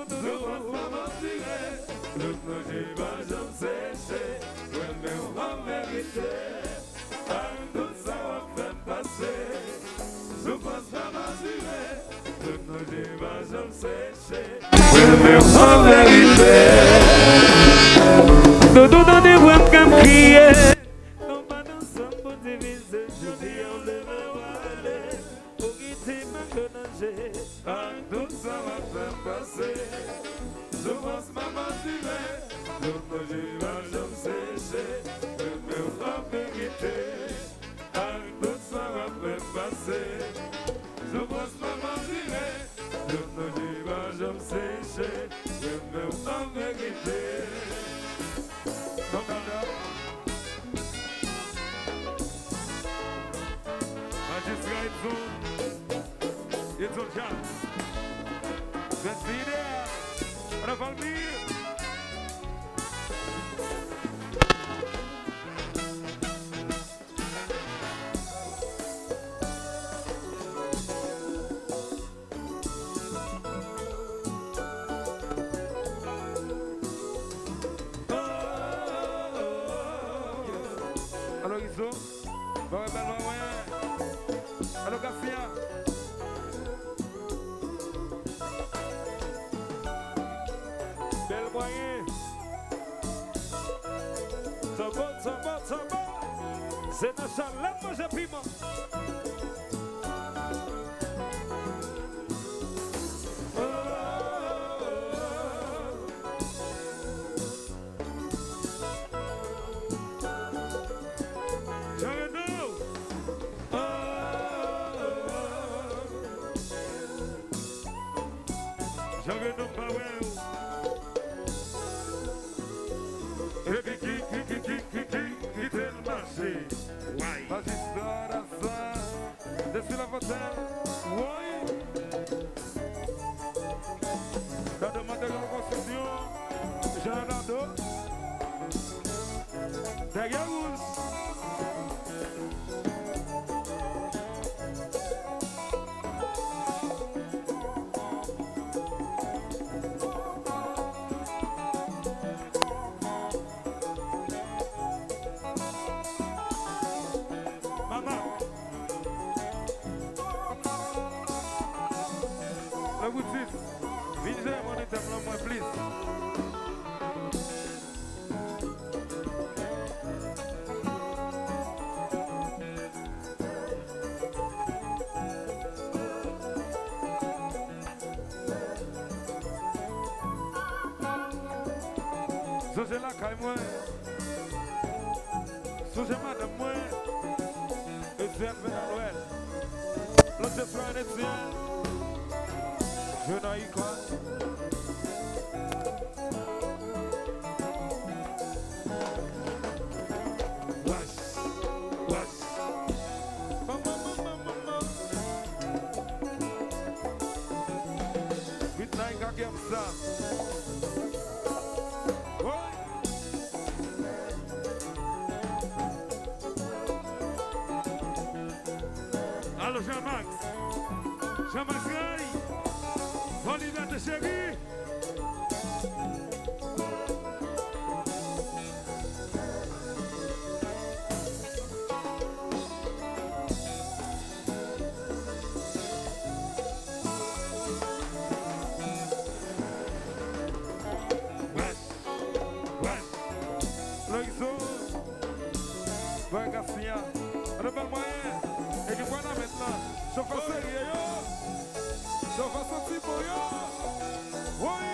Je vois pas m'attirer. Le projet va j'en sécher. Ouais, mais en vérité. Tout ça va faire passer. Je pense pas m'attirer. Le projet va j'en sécher. Ouais, mais en vérité. Dodo dans des voix comme crier. Non pas dans son bon divisé. Je dis on le va aller. Pour quitter ma connanger. Tout ça va faire passer. Je pense pas m'attirer. Le projet va j'en sécher. Mais en vérité. Tout ça va faire passer. Je pense pas m'attirer. Le projet va j'en sécher. Mais en vérité. Magistrat, it's on job. Let's see there. On a famille. Alors ils sont. Alors Garcia. Bel moyen. Ça va. C'est dans sa lame, moi j'ai piment. Qui Songez la caille moi. Songez madame moi. Et c'est un peu à Noël. L'autre soir, on est bien. Je n'ai eu quoi. Alô, Jean-Max Gary, Olivier Chéri. Vai, Garcia, rebel moyen. Et que voilà maintenant, je fais sérieux, je fais sortir pour yo. Oui.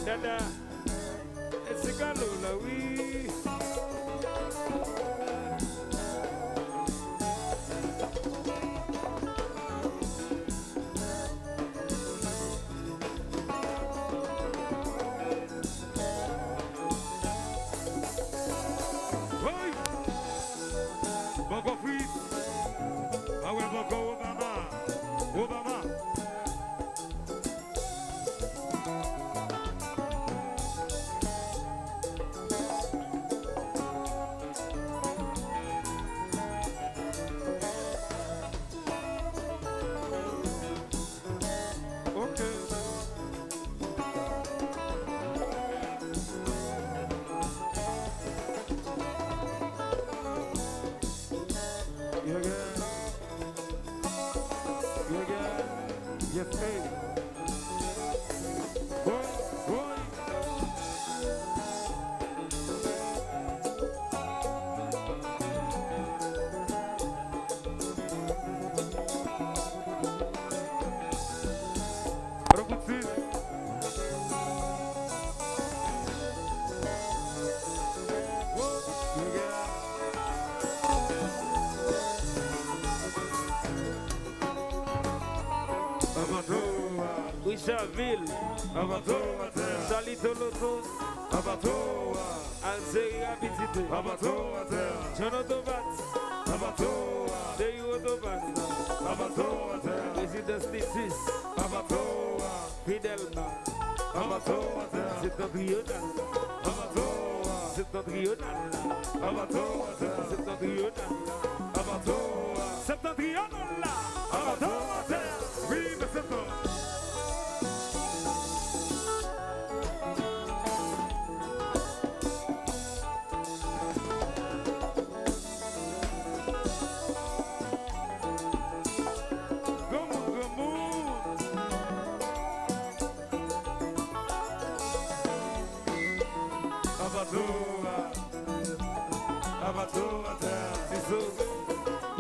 Dada, c'est gallo là, oui. Boko Freeze, I will Boko Obama. Okay. Yes, baby. Boy. Repeat. Wishaville, Abatoa, Salitoloto, Abatoa, Alzeria Bitite, Abatoa, Jonathan, Abatoa, Deyodovan, Abatoa, Residence Disis, Abatoa, Fidelma, Abatoa, Septentrional, Abatoa, Septentrional, Abatoa, Septentrional, Abatoa, Septentrional, Abatoa, oui, mais c'est toi.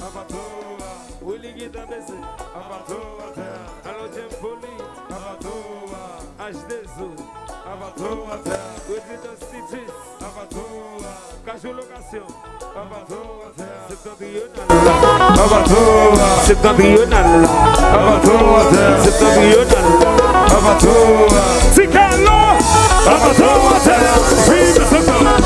Abatoa, Willie Guida Bessé, Abatoa, Allo Jempoli, Abatoa, H2O, Abatoa, Residence Cities, Abatoa, Cajou Location, Abatoa, Septentrional, Abatoa, Septentrional, Abatoa, Septentrional, Abatoa, Ticalo, Abatoa, Vive Septentrional.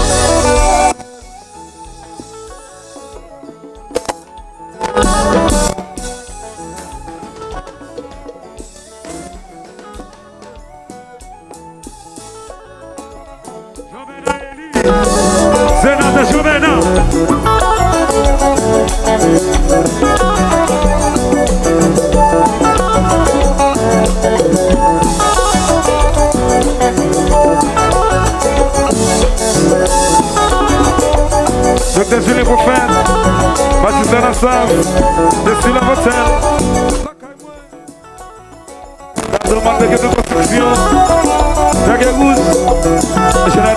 Senada Juvenal. Dr. Julie Bouffin, Baptiste Nassau, dessus la Votel. Dans le marché de construction, Jacques Rouge, Général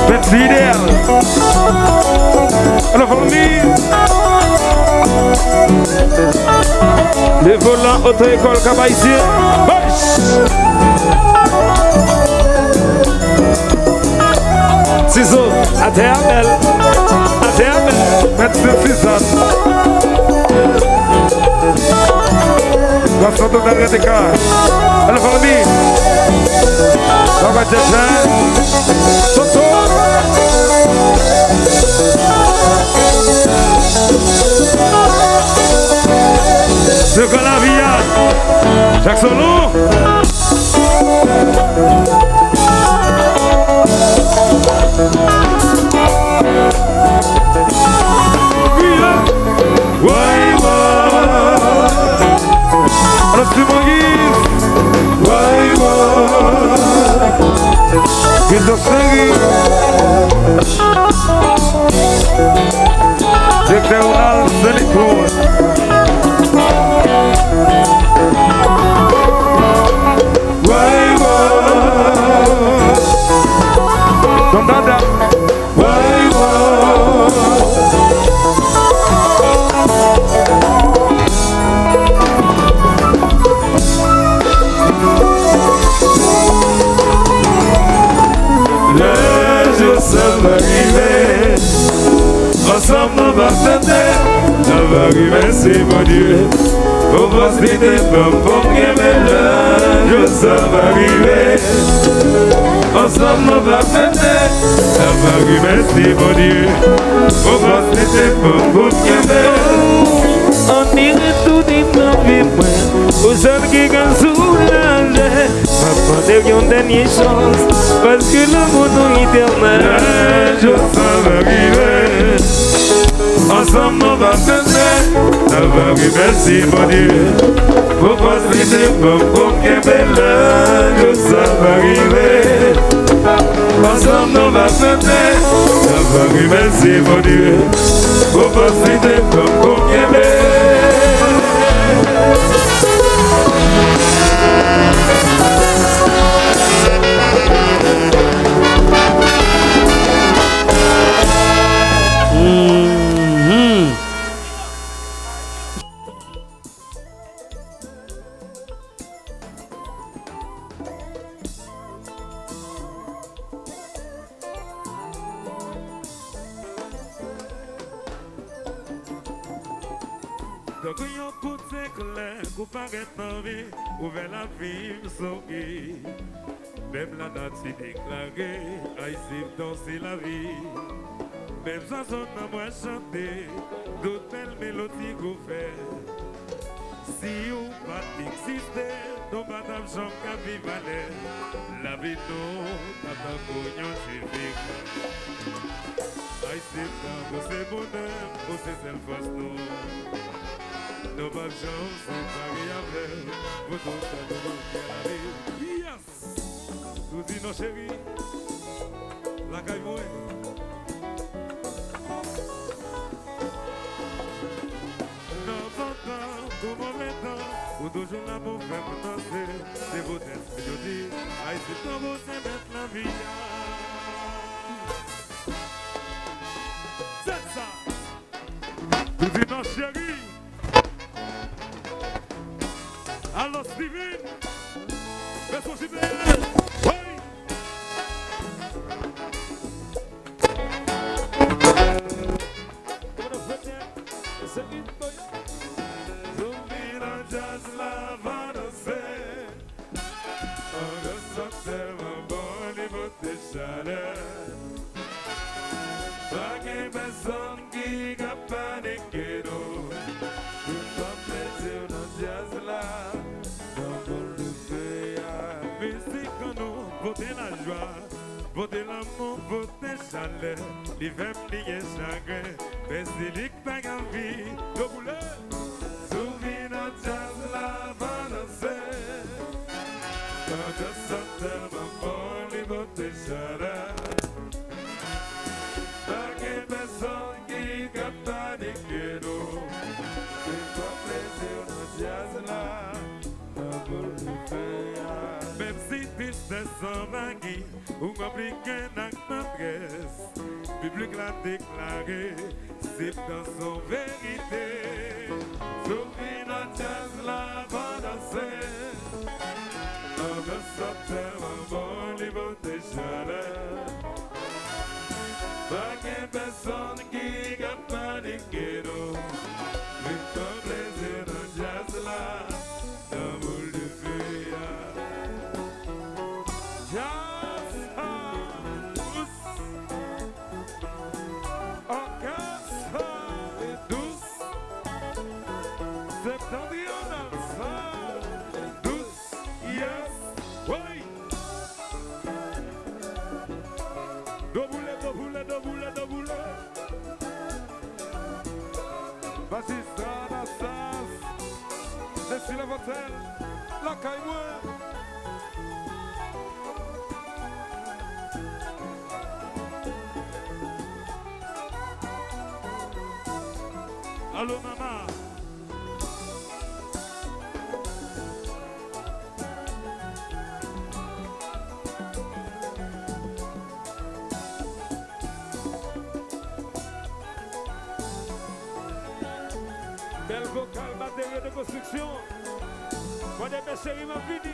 Ben Fidel. Alors, famille. Le volant auto-école Kabaïsi. Ciseaux, à terre belle. À terre belle. Mettre de ciseaux. La sorte d'arrêt de car. Alors, famille. On va chercher. Soto. Ce qu'on a vu, Jacques Solo. Alors c'est mon guide. Guide de Frengi. Directeur Ronald Sénécourt. Dada. Le jour s'en va arriver. Ensemble on va fêter. On va arriver, c'est mon Dieu. On va se vider pour qu'aimer le jour s'en va arriver. Ensemble on va fêter. On va arriver, c'est mon Dieu. On va se vider pour qu'aimer. On irait tout dans la vie, aux gens qui gagnent sous la lait. Papa devient une dernière chance, parce que le monde est éternel. Un jour ça va arriver. Ensemble on va fêter. Ça va arriver, c'est mon Dieu. Faut pas se laisser pour qu'aimer le jour ça va arriver. Ensemble on va fêter. Ça va arriver, c'est mon Dieu. Faut pas se laisser pour qu'aimer. Donc yon côté clair, qu'on paraît en vie, ouvert la vie, sauver. Même la nature déclarée, ici danser la vie. Même chanson à moi chanter, d'autres belles mélodies qu'on fait. Si on pas exister, nos madame Jean Cavivalet, la vie nous, tata Cognon, c'est ici dans c'est bonheur, c'est celle face nous. Nos babes gens sont paris avec vous tous à nous qui la vie. Yes! Nous dis nos chéris, la caille moi. Non, pas tout mauvais temps, ou toujours là pour faire me danser. C'est beau d'être que je dis, aïe c'est trop beau c'est mettre la vie. C'est ça! Nous dis nos chéris. Alors Steven, responsabilité. Oui. Zombie dans jazz la va danser. On ressent tellement bon niveau de chaleur. Pas qu'une personne qui a paniqué nous. Tout pas plaisir dans jazz là. Votez la joie, votez l'amour, votez chaleur. L'hiver plié chagrin, basilic pas envie. De couleur, souviens dans jazz la va danser. Quand je sens tellement bon, les votez chaleur. Pas qu'une personne qui a paniqué nous. C'est pas plaisir dans jazz là. Même si tristesse en magie, ou m'appliquer dans notre adresse, public l'a déclaré, c'est dans son vérité. Souffrir dans jazz la va danser. En de septembre, un bon niveau de chaleur. Pas qu'une personne qui a paniqué, non. Mais comme plaisir dans jazz là, dans boule de feuille. Jazz, douce, orchestre et douce. Septentrion dans douce, yes, oui. Doboule. Baptiste Anastasse, Leslie Levantel, la Caïmoue. Allô, maman. Bel vocal, batterie de construction. Moi, des chéris m'ont fini.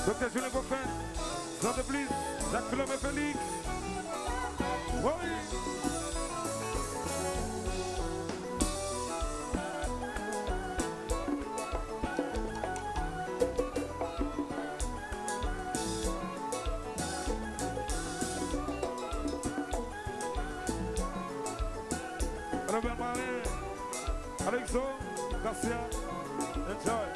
Docteur Julien Coffin, Jean de Bliss, Jacques Philomé Félix. Oui. Robert Marin, Alexandre Garcia, enjoy.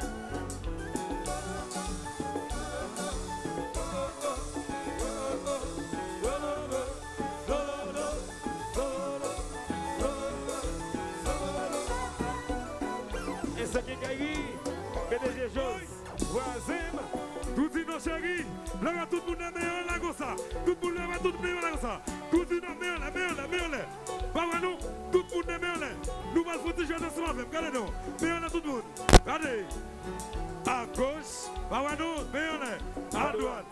Et ce qui est gagné, PDG Jos, Voisin, tout dit non chéri, là tout le monde est meilleur là comme ça, tout le monde est meilleur là comme ça, tout dit non meilleur là. Pas nous, tout le monde est meilleur là. Nous allons protéger ensemble, regardez-nous, meilleur là tout le monde. Regardez, à gauche, pas nous, meilleur là, à droite.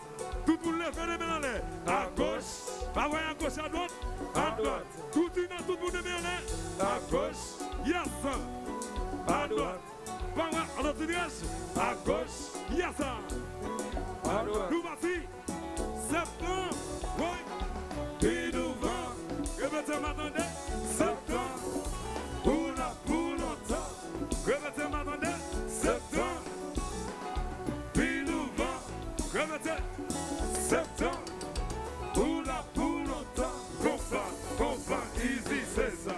Tout le monde est meilleur là, à gauche, pas à gauche, à droite, tout le monde est meilleur là, à gauche, yes, à droite. Pas à notre dirige, à gauche, yes, à droite. Nous voici, septembre, oui, puis nous vont, répétez m'attendez, septembre, pour longtemps, répétez m'attendez, septembre, puis nous vont, répétez, septembre, pour longtemps, combat, easy, c'est ça.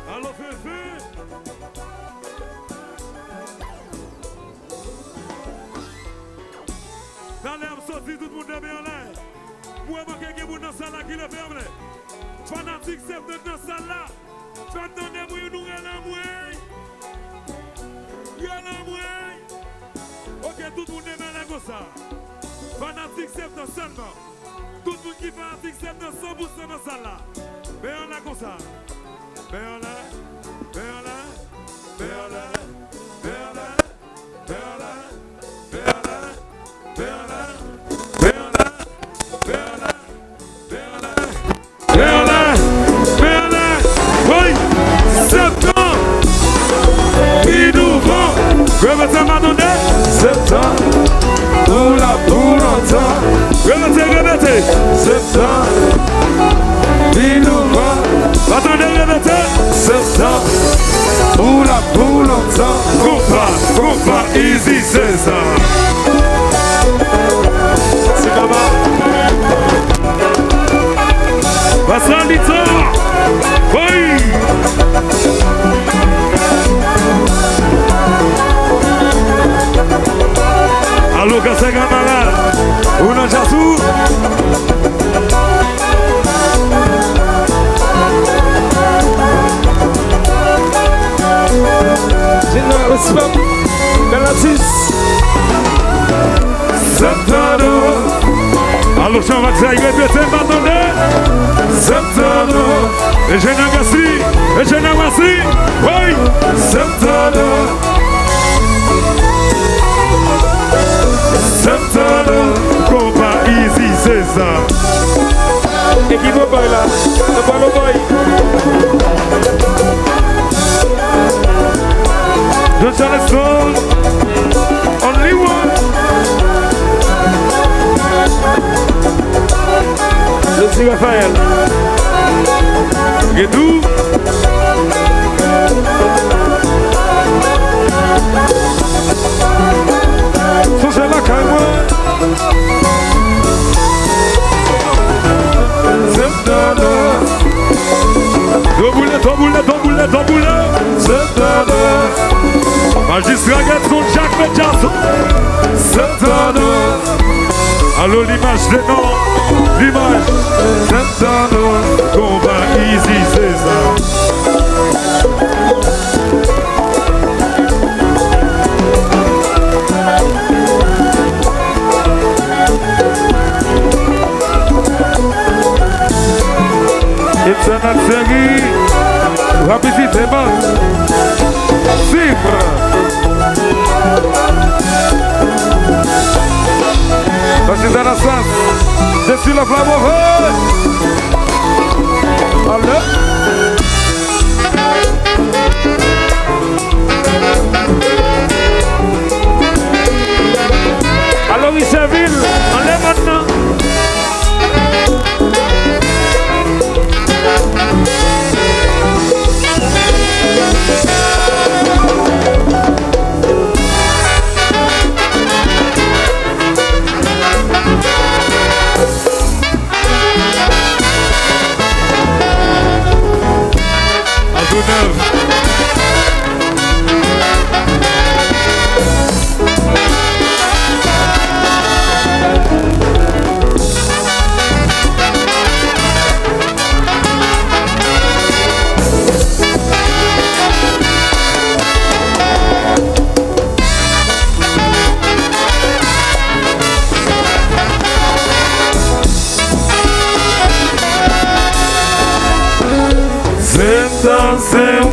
Allô, Féfé. Dans l'air sorti, tout le monde est bien là. Moi, je vais quelqu'un dans la salle qui le ferme. Fanatique, c'est dans la salle là. Tu entends, moi, nous allons ok, tout le monde est bien là comme ça. Fanatique, c'est dans seulement. Tout le monde qui fanatique, c'est dans 100% dans la salle là. Bien là comme ça. Septembre, pour longtemps. Répétez. Septembre, puis nous vont. Attendez, répétez. Septembre, pour longtemps. Combat, easy, c'est ça. C'est comment? Vincent Lito. Oui. Alô, Cassega Malala, Una Jazu. Septembre, Et je n'ai merci. Oui, Santana. Santana, combat easy, c'est ça. Et qui va là? Le ballon boy. Just on a song, only one. Le petit Raphaël. Guédou. So c'est la caille. Doboule. Magistrat Gatson, Jacques Medjasso. Allô, l'image des noms. L'image. Combat easy, c'est ça. It's an série. Rapidité, man. Cifre. Voici dans la salle. Je suis la flamme au feu. Allez. Alors, Richardville, on l'est maintenant.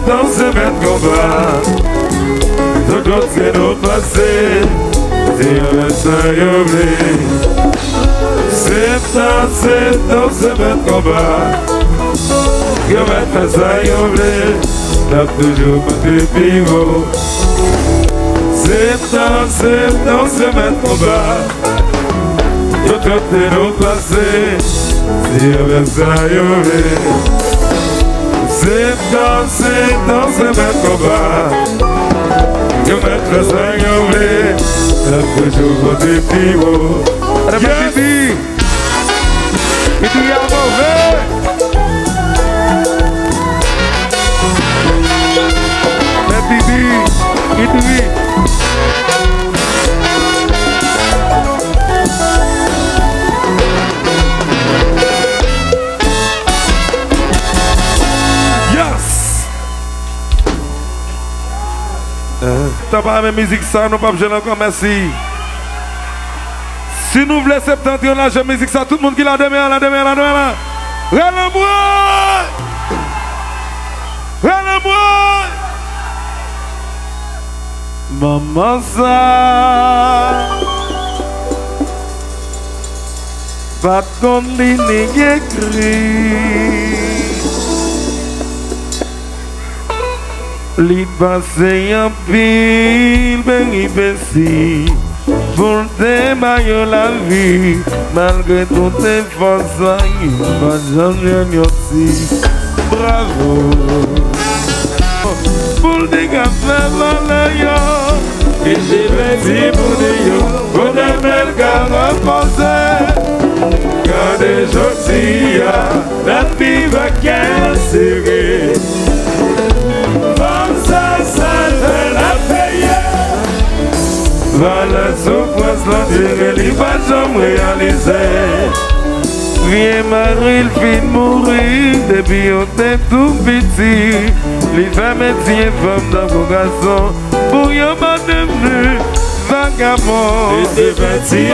Dans ce même combat, tout autre c'est nos passés, c'est un seul c'est dans ce même combat, que maintenant ça y n'a toujours pas de pivot. C'est dans ce même combat, tout autre c'est nos passés, c'est un seul c'est dans ce même combat que mettre ça y ouvrir, n'a toujours pas de pivot. Yes! Et tu y as mauvais. Mais Bibi, et tu t'as pas la même musique ça, nous pas besoin encore, merci. Si nous voulons 70 ans, la musique ça, tout le monde qui la demain, la demain. Relais-moi! Maman ça, pas de combine écrit. Li passé en pile, péripéties, pour démailler la vie, malgré toutes tes forces, pas jamais aussi. Bravo! Pour des cafés valailleurs, et des petits bouillons, pour des belles carottes pensées, quand des jotis, la vie va qu'elle serrer. Voilà souffrance, la durée, il va jamais réaliser. Viens Marie, il fin mourir, depuis on était tout petit. Les femmes étaient femmes dans vos garçons, pour yon m'a devenu vagabond. Et des petits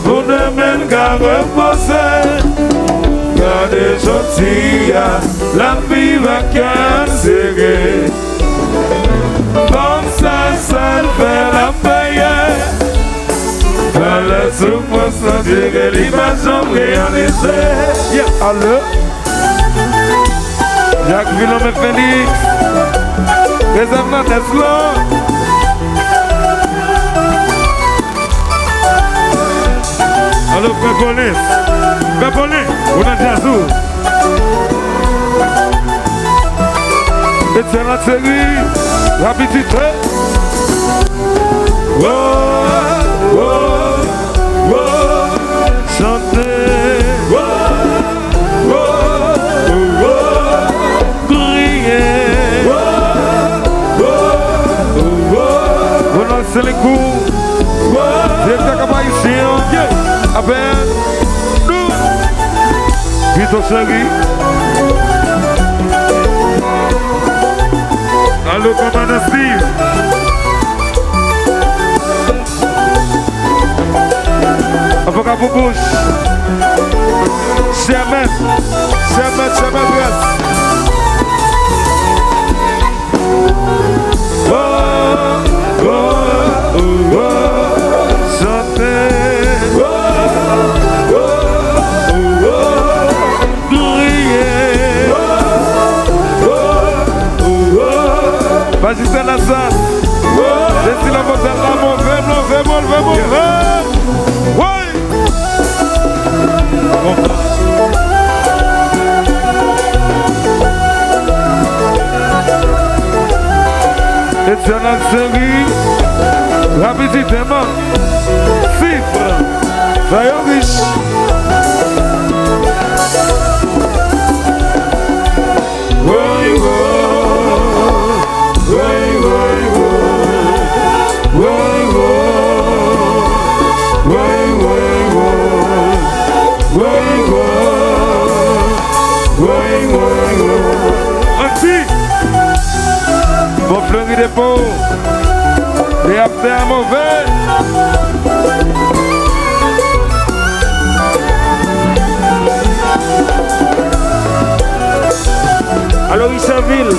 pour de même qu'à reposer, Gade chotia, la vie va serrée. Comme ça fait la paye. Dans la souffrance, la digue, l'image réalisée. Allô? Jacques Villon et Félix. Réserve Tesla. Allô, Pépolé, on a déjà tout. Et c'est la série, rapidité. Oh, oh, oh, Chanter, oh, oh, oh, crier, on lance les coups. C'est ça qu'on va ici, avec nous. Vito Chéri. Allô, commandant Steve. Avocat pour bouche. Chairman Grasse. Oh, oh, oh, oh, Chanter, oh, oh, oh, crier. Vas-y, c'est la salle. Laissez la montée là, mon vraiment. Ouais. Et c'est la série. Rapidement. Cifre. Soyons riches. Mon fleury des pauvres, et après un mauvais. Alors Issaville,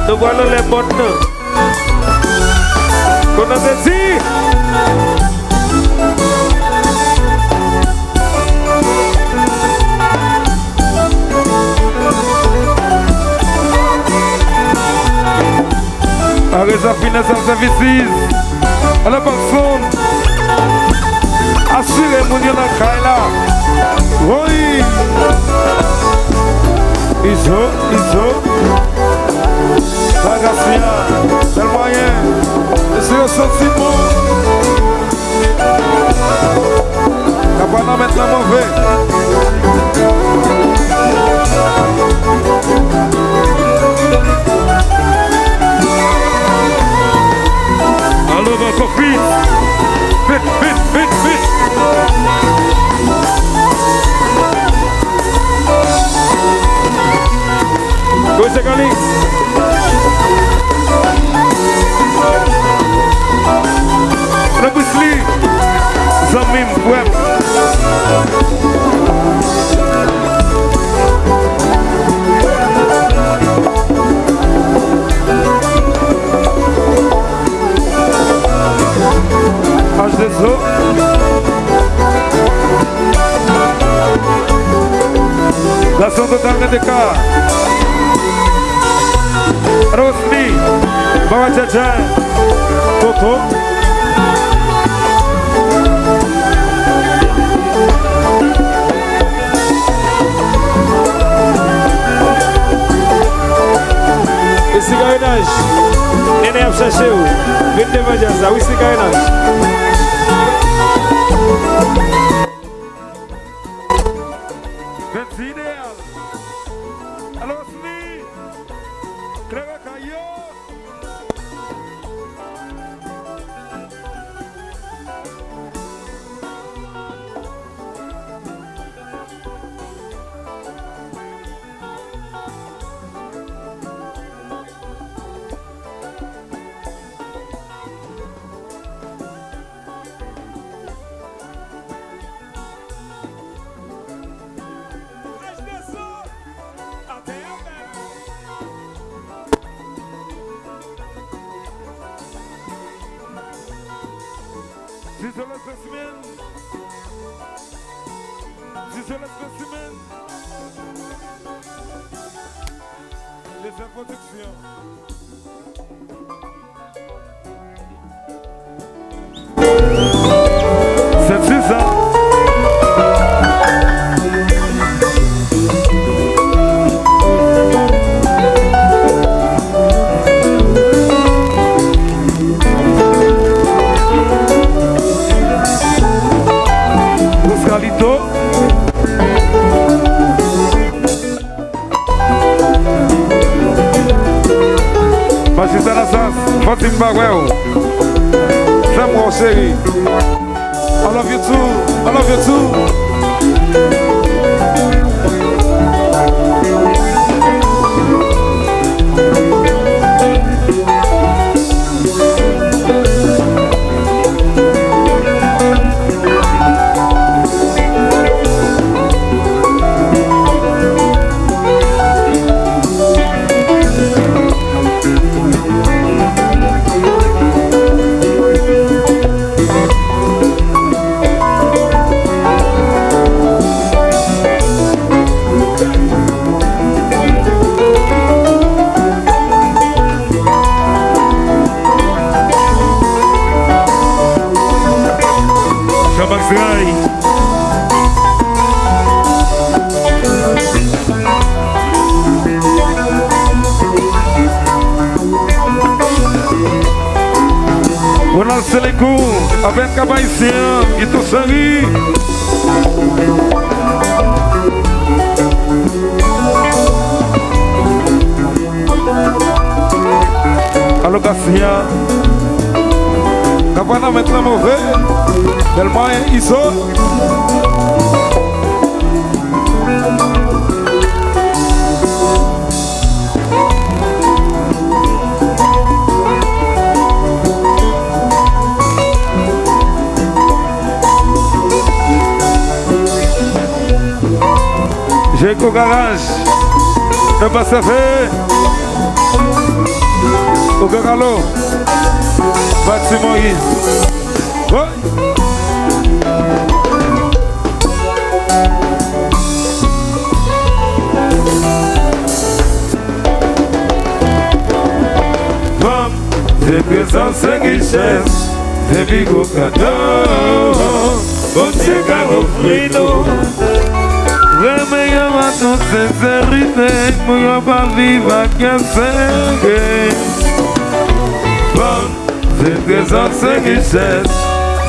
nous voilà les bonnes qu'on avait dit. Arrêtez Financial Services. À la personne. Assurez-moi dans le cas là. Oui. Iso. La Garcia. C'est le moyen. C'est le sentiment. T'as pas d'en mettre la mauvais. allô, ma copine. Vite. Où c'est Calix? Le Busli. Zamim Web. H2O. La sonde totale de cas. Rosmi. Baba Chacha. Toto. Esse gainage, Nene a cherché où? Vite devant ça, oui c'est gainage. C'est idéal. Alors, Rosmi. Clément Caillot. Si c'est la spécimen. Les protections. C'est ça. Oscarito. Magista Nassas, Fatim Bagwell, Samuel Sherry. I love you too. I love you too. Avec Kabaïsien, qui te salue. Alors Gassia, Kabana maintenant mauvais, tellement ils sont. J'ai qu'au garage, ne pas se faire. Au garalo, Baptiste Moïse. Ouais. Femme, c'est présence, c'est richesse, c'est bigo cadeau. Bon Dieu, car offrir-nous. Vraiment, il y a ma sincérité, pour y pas vivre à qu'un Bon, c'est présent, c'est richesse,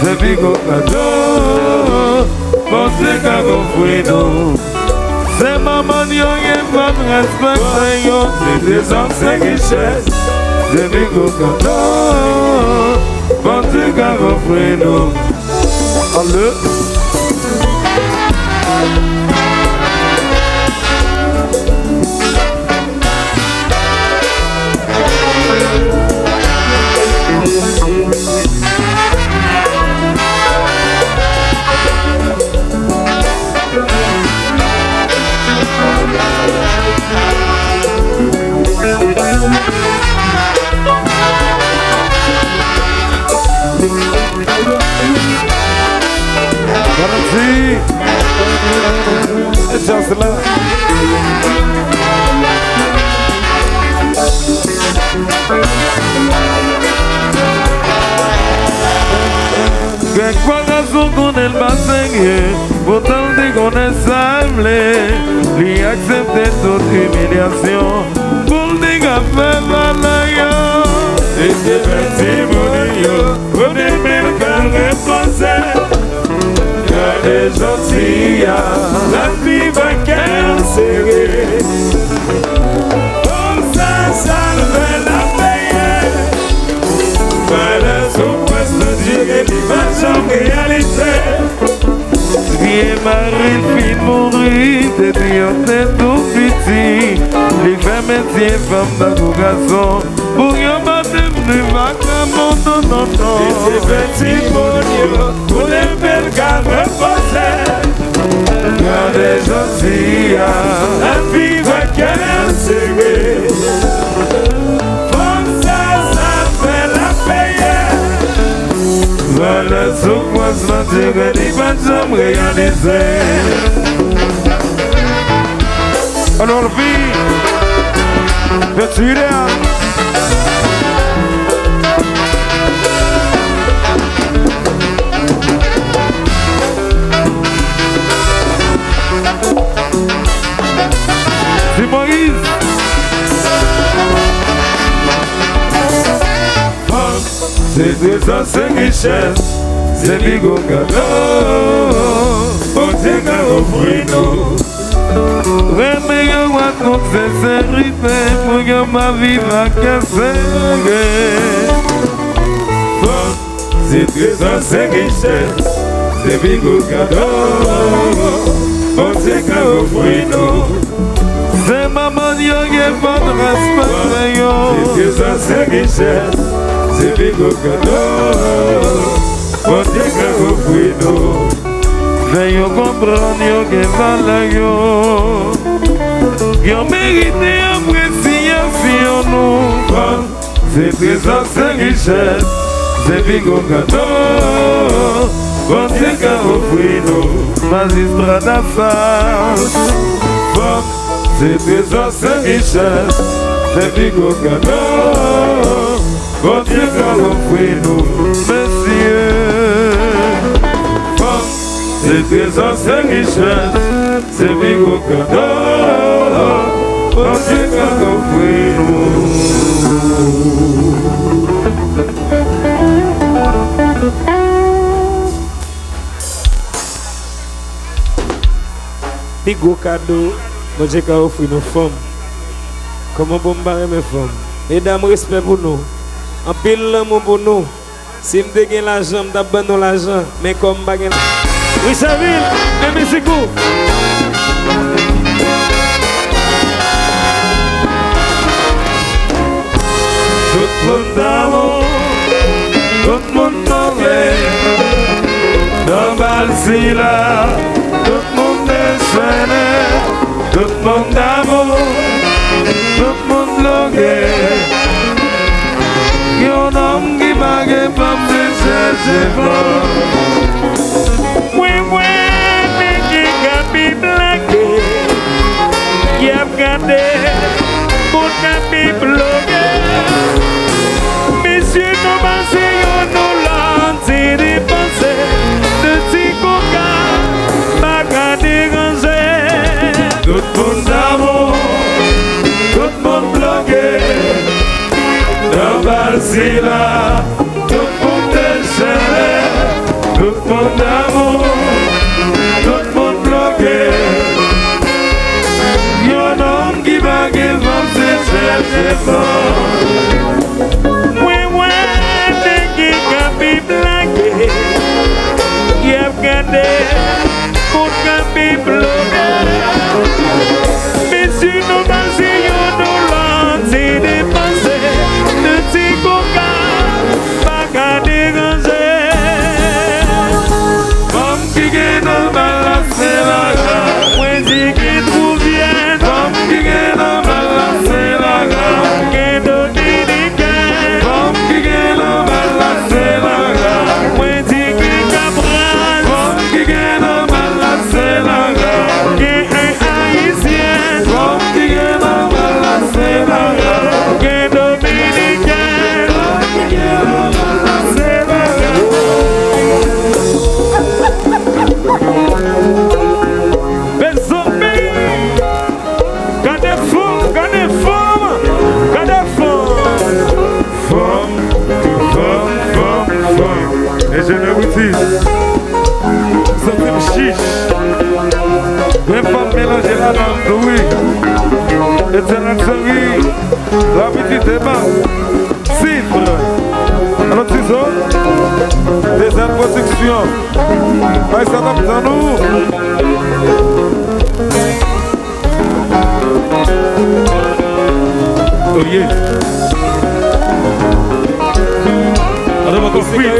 c'est bigo cadeau. Bon, c'est qu'à offrir-nous. C'est maman, il y a pas de respect, c'est présent, c'est richesse, c'est bigo cadeau. Bon, c'est qu'à offrir-nous. Allez. It's just love. Quelque raison qu'on est le bassin, pourtant dès qu'on est semblé, lui accepter toute humiliation, pour le dégager malaya. Et c'est petit mon on est même qu'un reposé. Les gentils, la vie va qu'elle serrer. Comme ça va la payer. Voilà son poste de Dieu et l'image en réalité. Viens Marie, fille mourir, t'es Dieu, t'es tout petit. Les femmes métiers, femmes d'un garçon. Pour y avoir devenu vagabond, non, non, non. Et c'est petit mon Dieu, pour les belles gars reposées. Quand les gentils, la vie va qu'elle serrer. Comme ça fait la payer. Voilà ce quoi ça sentir que tu vas jamais réaliser. Alors, vie, veux-tu idéal? C'est Moïse. C'est trésor, c'est richesse, c'est bigo cadeau. Bon Dieu qu'a offert nous. Vraiment, yo what nous sincérité pour que ma vie va casser. C'est trésor, c'est richesse, c'est bigo cadeau. Bon Dieu qu'a offert nous. C'est maman yo qui va te respecter yo. C'est trésor, c'est richesse. C'est bigo cadeau, bon Dieu qu'a offert nous. Veillons comprendre yo que valeur yo. Yo mérité appréciation nous. C'est trésor, c'est richesse, c'est bigo cadeau, bon Dieu qu'a offert nous. Magistrat d'affaires. C'est trésor, c'est richesse, c'est bigo cadeau. Bon Dieu qu'a offert nous, messieurs. C'est trésor, c'est richesse, c'est bigo cadeau. Bon Dieu qu'a offert nous. Bigo cadeau, bon Dieu qu'a offert nos femmes. Comment bon barrer mes femmes? Mesdames, respect pour nous. En pile l'amour pour nous. Si je gagne l'argent, je donne l'argent. Mais comme je gagne l'argent. Oui, ça vient. Mais c'est cool. Tout le monde d'amour, tout le monde mauvais. Dans Balsi là, tout le monde déchaîné. Tout le monde d'amour, tout le monde longué. Yon homme qui m'a gué pas me chercher fort. Oui, mais qui a pu blaguer, qui a gardé pour qu'a pu bloquer. Messieurs, nous pensons, nous l'ont dépensé, de petits coquins, pas qu'à déranger. Tout le monde d'amour, tout le monde bloqué. Dans Balsi là, tout le monde déchaîné. Tout le monde d'amour, tout le monde bloqué. Yon homme qui va guérir, va chercher fort. Oui, mais qui a pu blaguer, qui a gardé pour qu'a pu bloquer. Messieurs, nous pensons, nous l'ont dépensé. Femme qui gagne dans la c'est la grâce. Moi dis qu'il trouve bien. Femme qui gagne dans la c'est la grâce. Qu'est dominicain. Femme qui gagne dans la c'est la grâce. Moi dis qu'il cabral. Femme qui gagne dans la c'est la grâce. Qu'est haïtien. Femme qui gagne dans la c'est la grâce. Qu'est dominicain. Femme qui gagne dans la c'est la Belle zombie. Quand des femmes, quand des femmes, quand des femmes. Femme. Et je le vous dis, ça fait me chiche. Même pas mélanger la langue, oui. Et c'est la série, la petite débat. Cifre. Alors, tu sais, des aides protection. Mais ça va dans nous. Oh yeah. Alors, on va construire.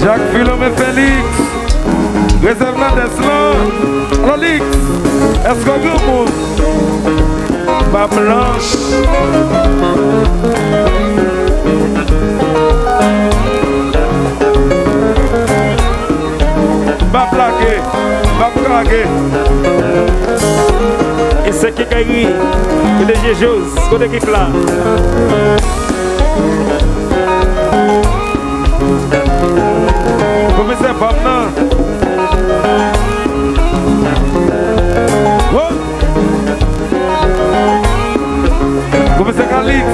Jacques Philomé Félix, réserve la Deslan, Lolix, est-ce qu'on veut monde? Pas blanche. blaguer, pas craquer. Et c'est qui gagne, que des choses, que des qui là. Professeur Famna. Oh. Professeur Khalid.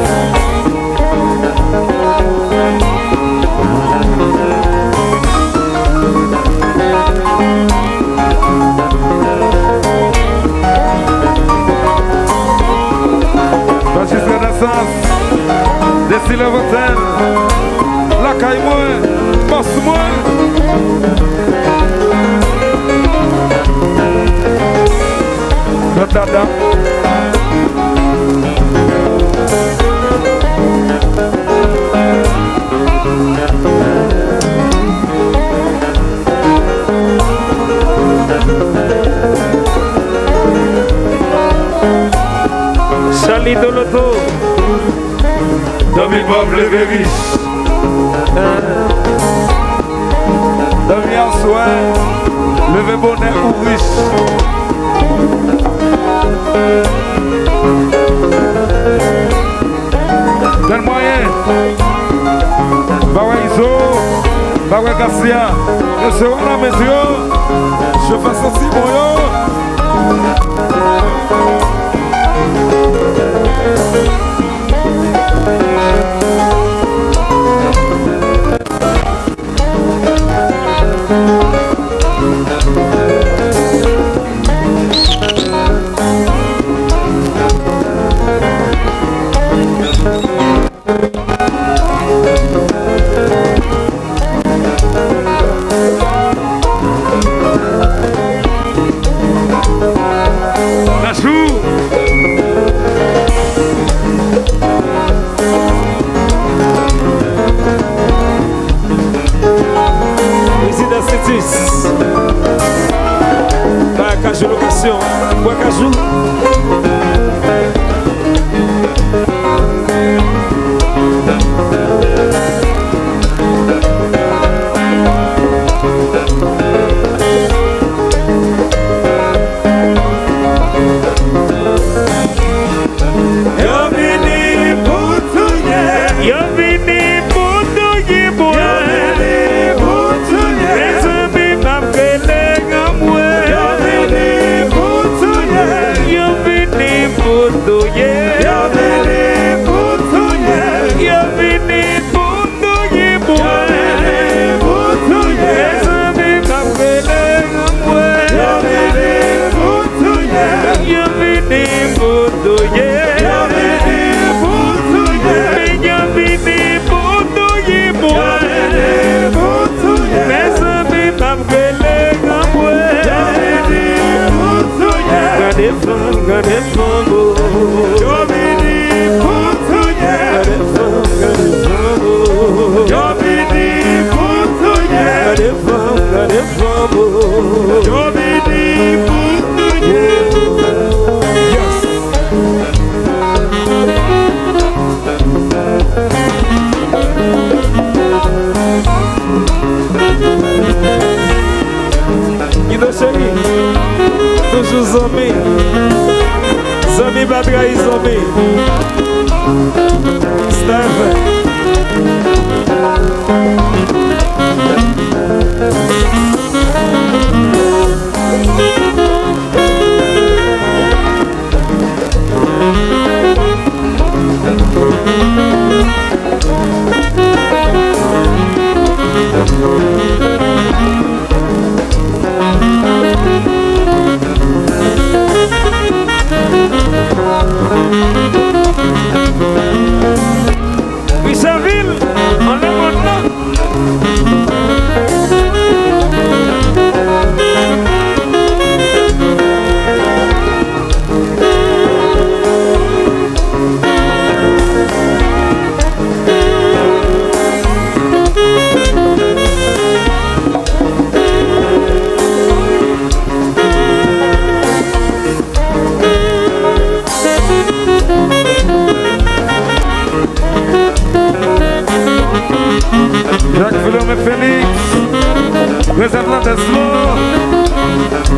Francis Renaissance. Desi Levantel. La caille moi. Passe moi. Dada. Charlie Doloto. Dami pauvre levé riche. Dami en soin. Levé bonnet ou riche. Dans le moyen. Bawa Iso. Bawa Garcia. Monsieur Wana Mesio. Je fais ça si bon yo. Location, Bois-Cajou. Toujours zombie, zombie pas trahir zombie.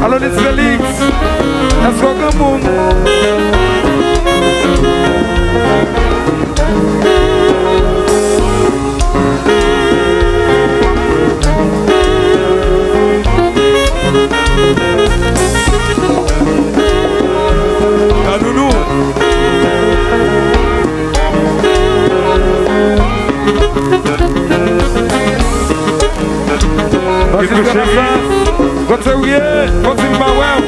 Alors, les Félix, est-ce qu'on a un monde? Kanoulou. Continue, continue ma web.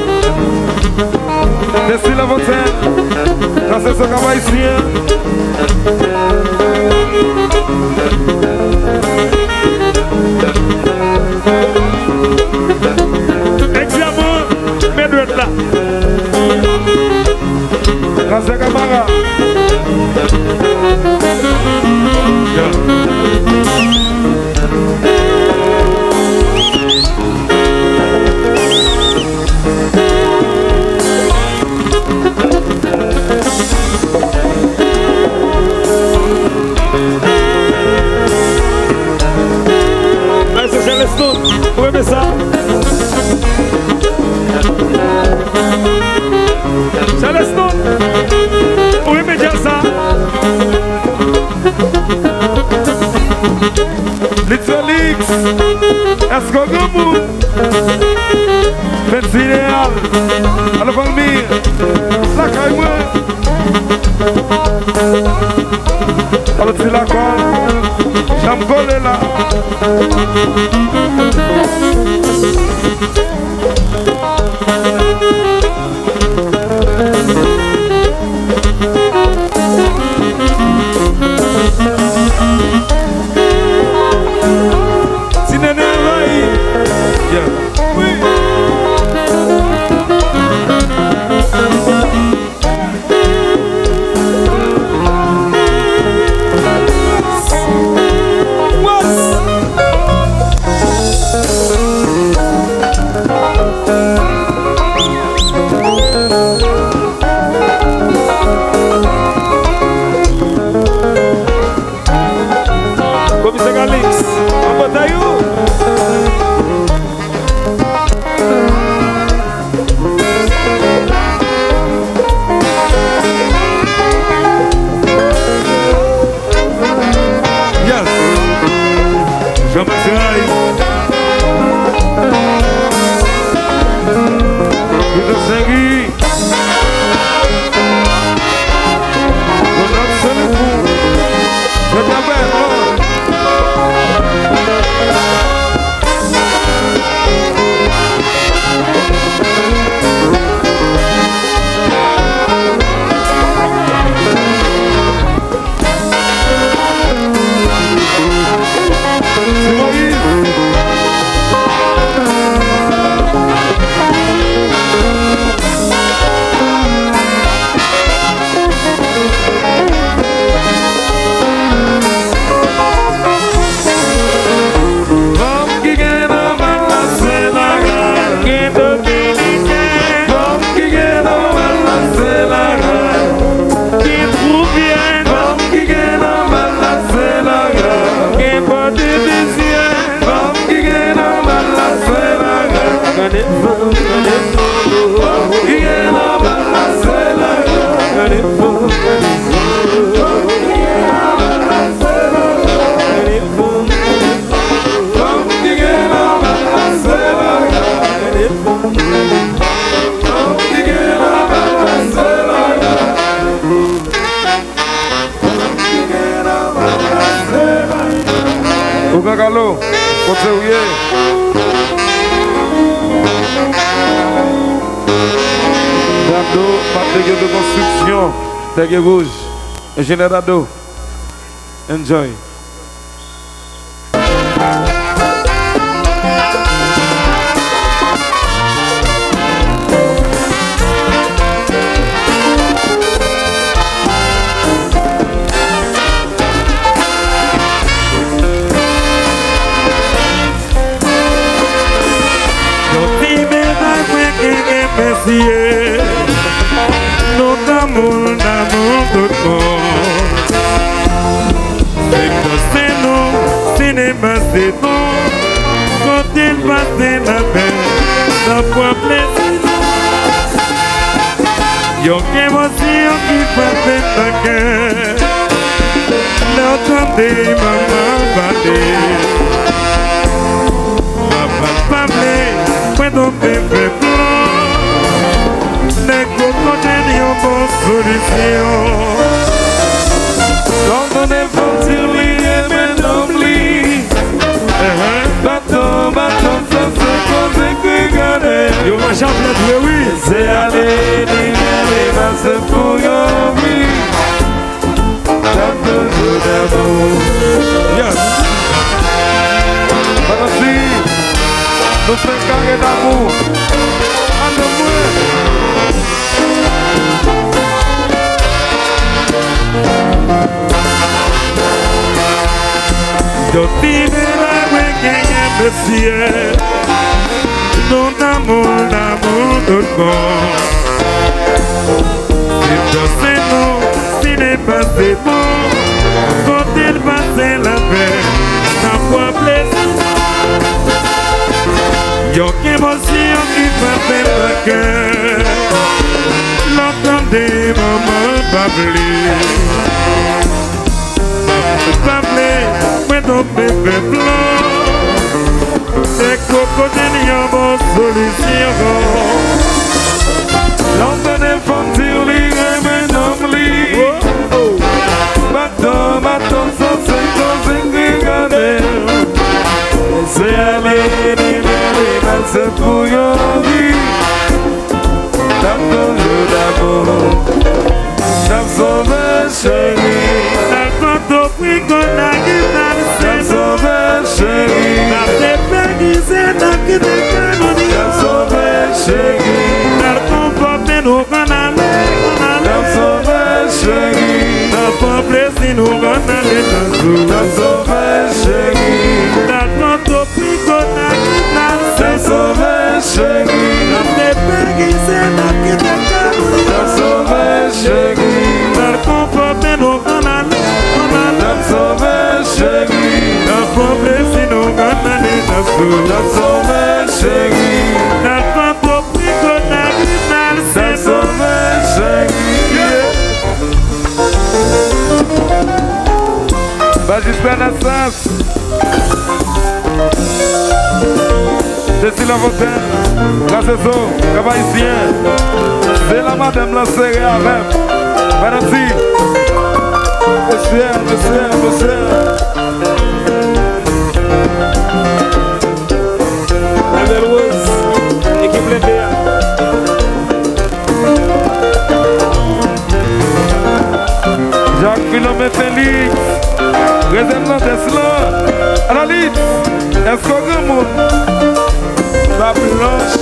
Descends la vingtaine. Quand c'est ce qu'on va ici. Examen, mais de là. Quand c'est Camara. Vous aimez ça? Célestin, vous aimez dire ça? Les Félix, est-ce qu'on a un monde? Faites idéal, à la Valmire, la caille. Alors tu la colle, j'aime coller là. Si Néné Ray, oui. Commissaire Galix, en bataille. Yes. Jean-Maxime. Vous êtes segui. Vous êtes segui. Vous êtes belle. Galo, continue. Dado, matériel de construction, terre rouge, ingénieur d'ado. Enjoy. Nous d'amour tout le monde. C'est nous, cinéma c'est nous. Quand il passe la paix, n'a pas plaisir. Yon émotion qui frappe ta cœur. L'entendez maman parler. Maman parler, point ton bébé blanc. Les cocos n'ont pas solution. Quand on est fort sur lui et maintenant lui. Baton, baton, ça c'est qu'on s'écrit garder. Yo ma chambre de oui. C'est aller, les masses pour yon vie. T'as besoin d'amour. Yes. Merci. Nous sommes carrés d'amour. Ande-moi. Dotine la wekeye monsieur. Non d'amour, d'amour de bon. C'est non, si n'est pas c'est bon. Quand il passe la paix, n'a pas plaisir. Y'a émotion qui frappe le cœur. L'entendez maman babler. Babler, mais ton bébé blanc. Les cocos n'ont pas solution. L'entendez font sur lui et maintenant lui. Baton, baton, ça c'est qu'on s'écrit garder. C'est aller, les masses pour yon vie. T'as besoin d'amour. T'as sauvé chérie. T'as quand au prix qu'on a guitare. T'as sauvé chérie. T'as fait péguiser ta guitare canonique. T'as sauvé chérie. T'as comporté nous qu'on allait. T'as sauvé chérie. T'as pas plaisir nous qu'on allait dans tout. T'as sauvé chérie. T'as quand au prix qu'on a guitare. T'as sauvé chérie. T'as fait péguiser ta guitare canonique. T'as sauvé chérie. T'as comporté nous qu'on allait. T'as sauvé chérie. T'as pas plaisir nous qu'on allait dans tout. T'as sauvé chérie. T'as quand au prix qu'on a guitare. T'as sauvé chérie. Bah j'espère la sens. Cécile Fontaine, la saison, Cavaïsien. C'est la madame la serrée avec. Madame si. Monsieur. La belle rose. Équipe les BA. Jacques Philomé Félix. Réserve Tesla. Analyse. Est-ce qu'on a un monde? La blanche.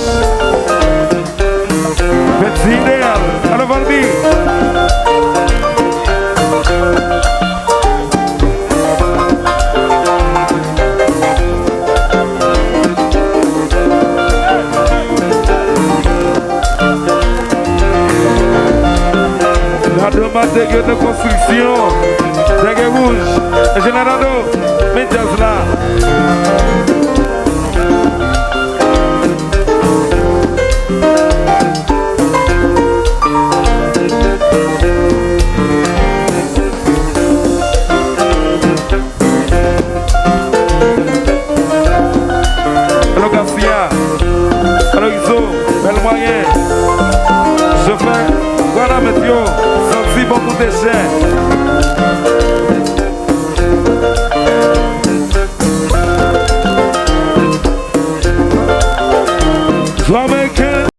Petit idéal. Alors, Valby. La demande de construction. Dégueu rouge. Générado. Médias là. Alors Garcia. Alors Iso. Bel moyen. Je fais. Voilà météo. Sorti beaucoup de déchets.